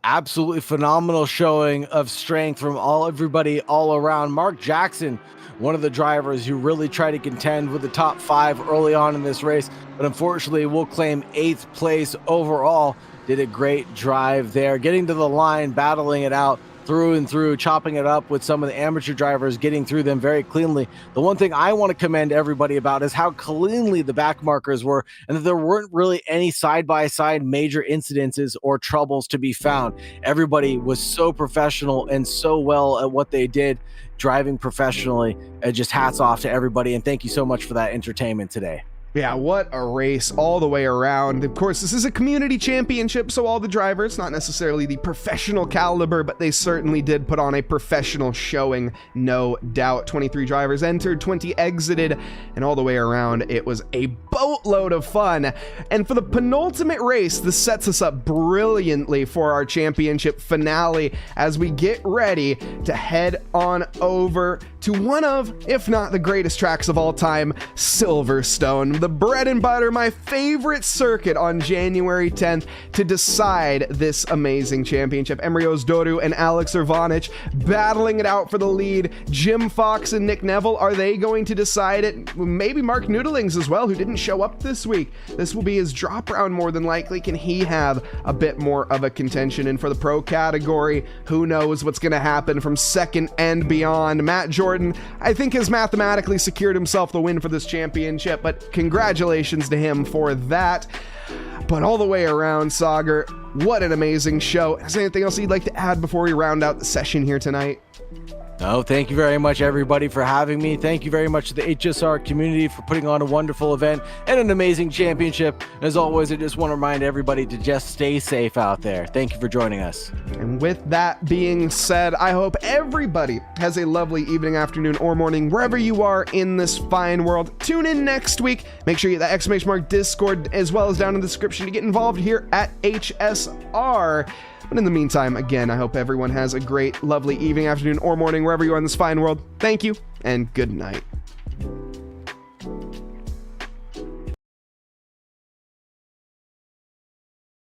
Absolutely phenomenal showing of strength from everybody all around. Mark Jackson, one of the drivers who really tried to contend with the top 5 early on in this race, but unfortunately will claim 8th place overall. Did a great drive there, getting to the line, battling it out through and through, chopping it up with some of the amateur drivers, getting through them very cleanly. The one thing I want to commend everybody about is how cleanly the back markers were, and that there weren't really any side-by-side major incidences or troubles to be found. Everybody was so professional and so well at what they did, driving professionally. Just hats off to everybody, and thank you so much for that entertainment today. Yeah, what a race all the way around. Of course, this is a community championship, so all the drivers, not necessarily the professional caliber, but they certainly did put on a professional showing, no doubt. 23 drivers entered, 20 exited, and all the way around, it was a boatload of fun. And for the penultimate race, this sets us up brilliantly for our championship finale as we get ready to head on over to one of, if not the greatest tracks of all time, Silverstone. The bread and butter, my favorite circuit on January 10th to decide this amazing championship. Emrios Doru and Alex Urvanich battling it out for the lead. Jim Fox and Nick Neville, are they going to decide it? Maybe Mark Noodlings as well, who didn't show up this week. This will be his drop round more than likely. Can he have a bit more of a contention? And for the pro category, who knows what's going to happen from second and beyond. Matt Jordan, I think, has mathematically secured himself the win for this championship, but congratulations to him for that. But all the way around, Sagar, what an amazing show. Is there anything else you'd like to add before we round out the session here tonight? No, thank you very much, everybody, for having me. Thank you very much to the HSR community for putting on a wonderful event and an amazing championship. As always, I just want to remind everybody to just stay safe out there. Thank you for joining us. And with that being said, I hope everybody has a lovely evening, afternoon, or morning, wherever you are in this fine world. Tune in next week. Make sure you hit that ! Discord, as well as down in the description, to get involved here at HSR. But in the meantime, again, I hope everyone has a great, lovely evening, afternoon, or morning, wherever you are in this fine world. Thank you, and good night.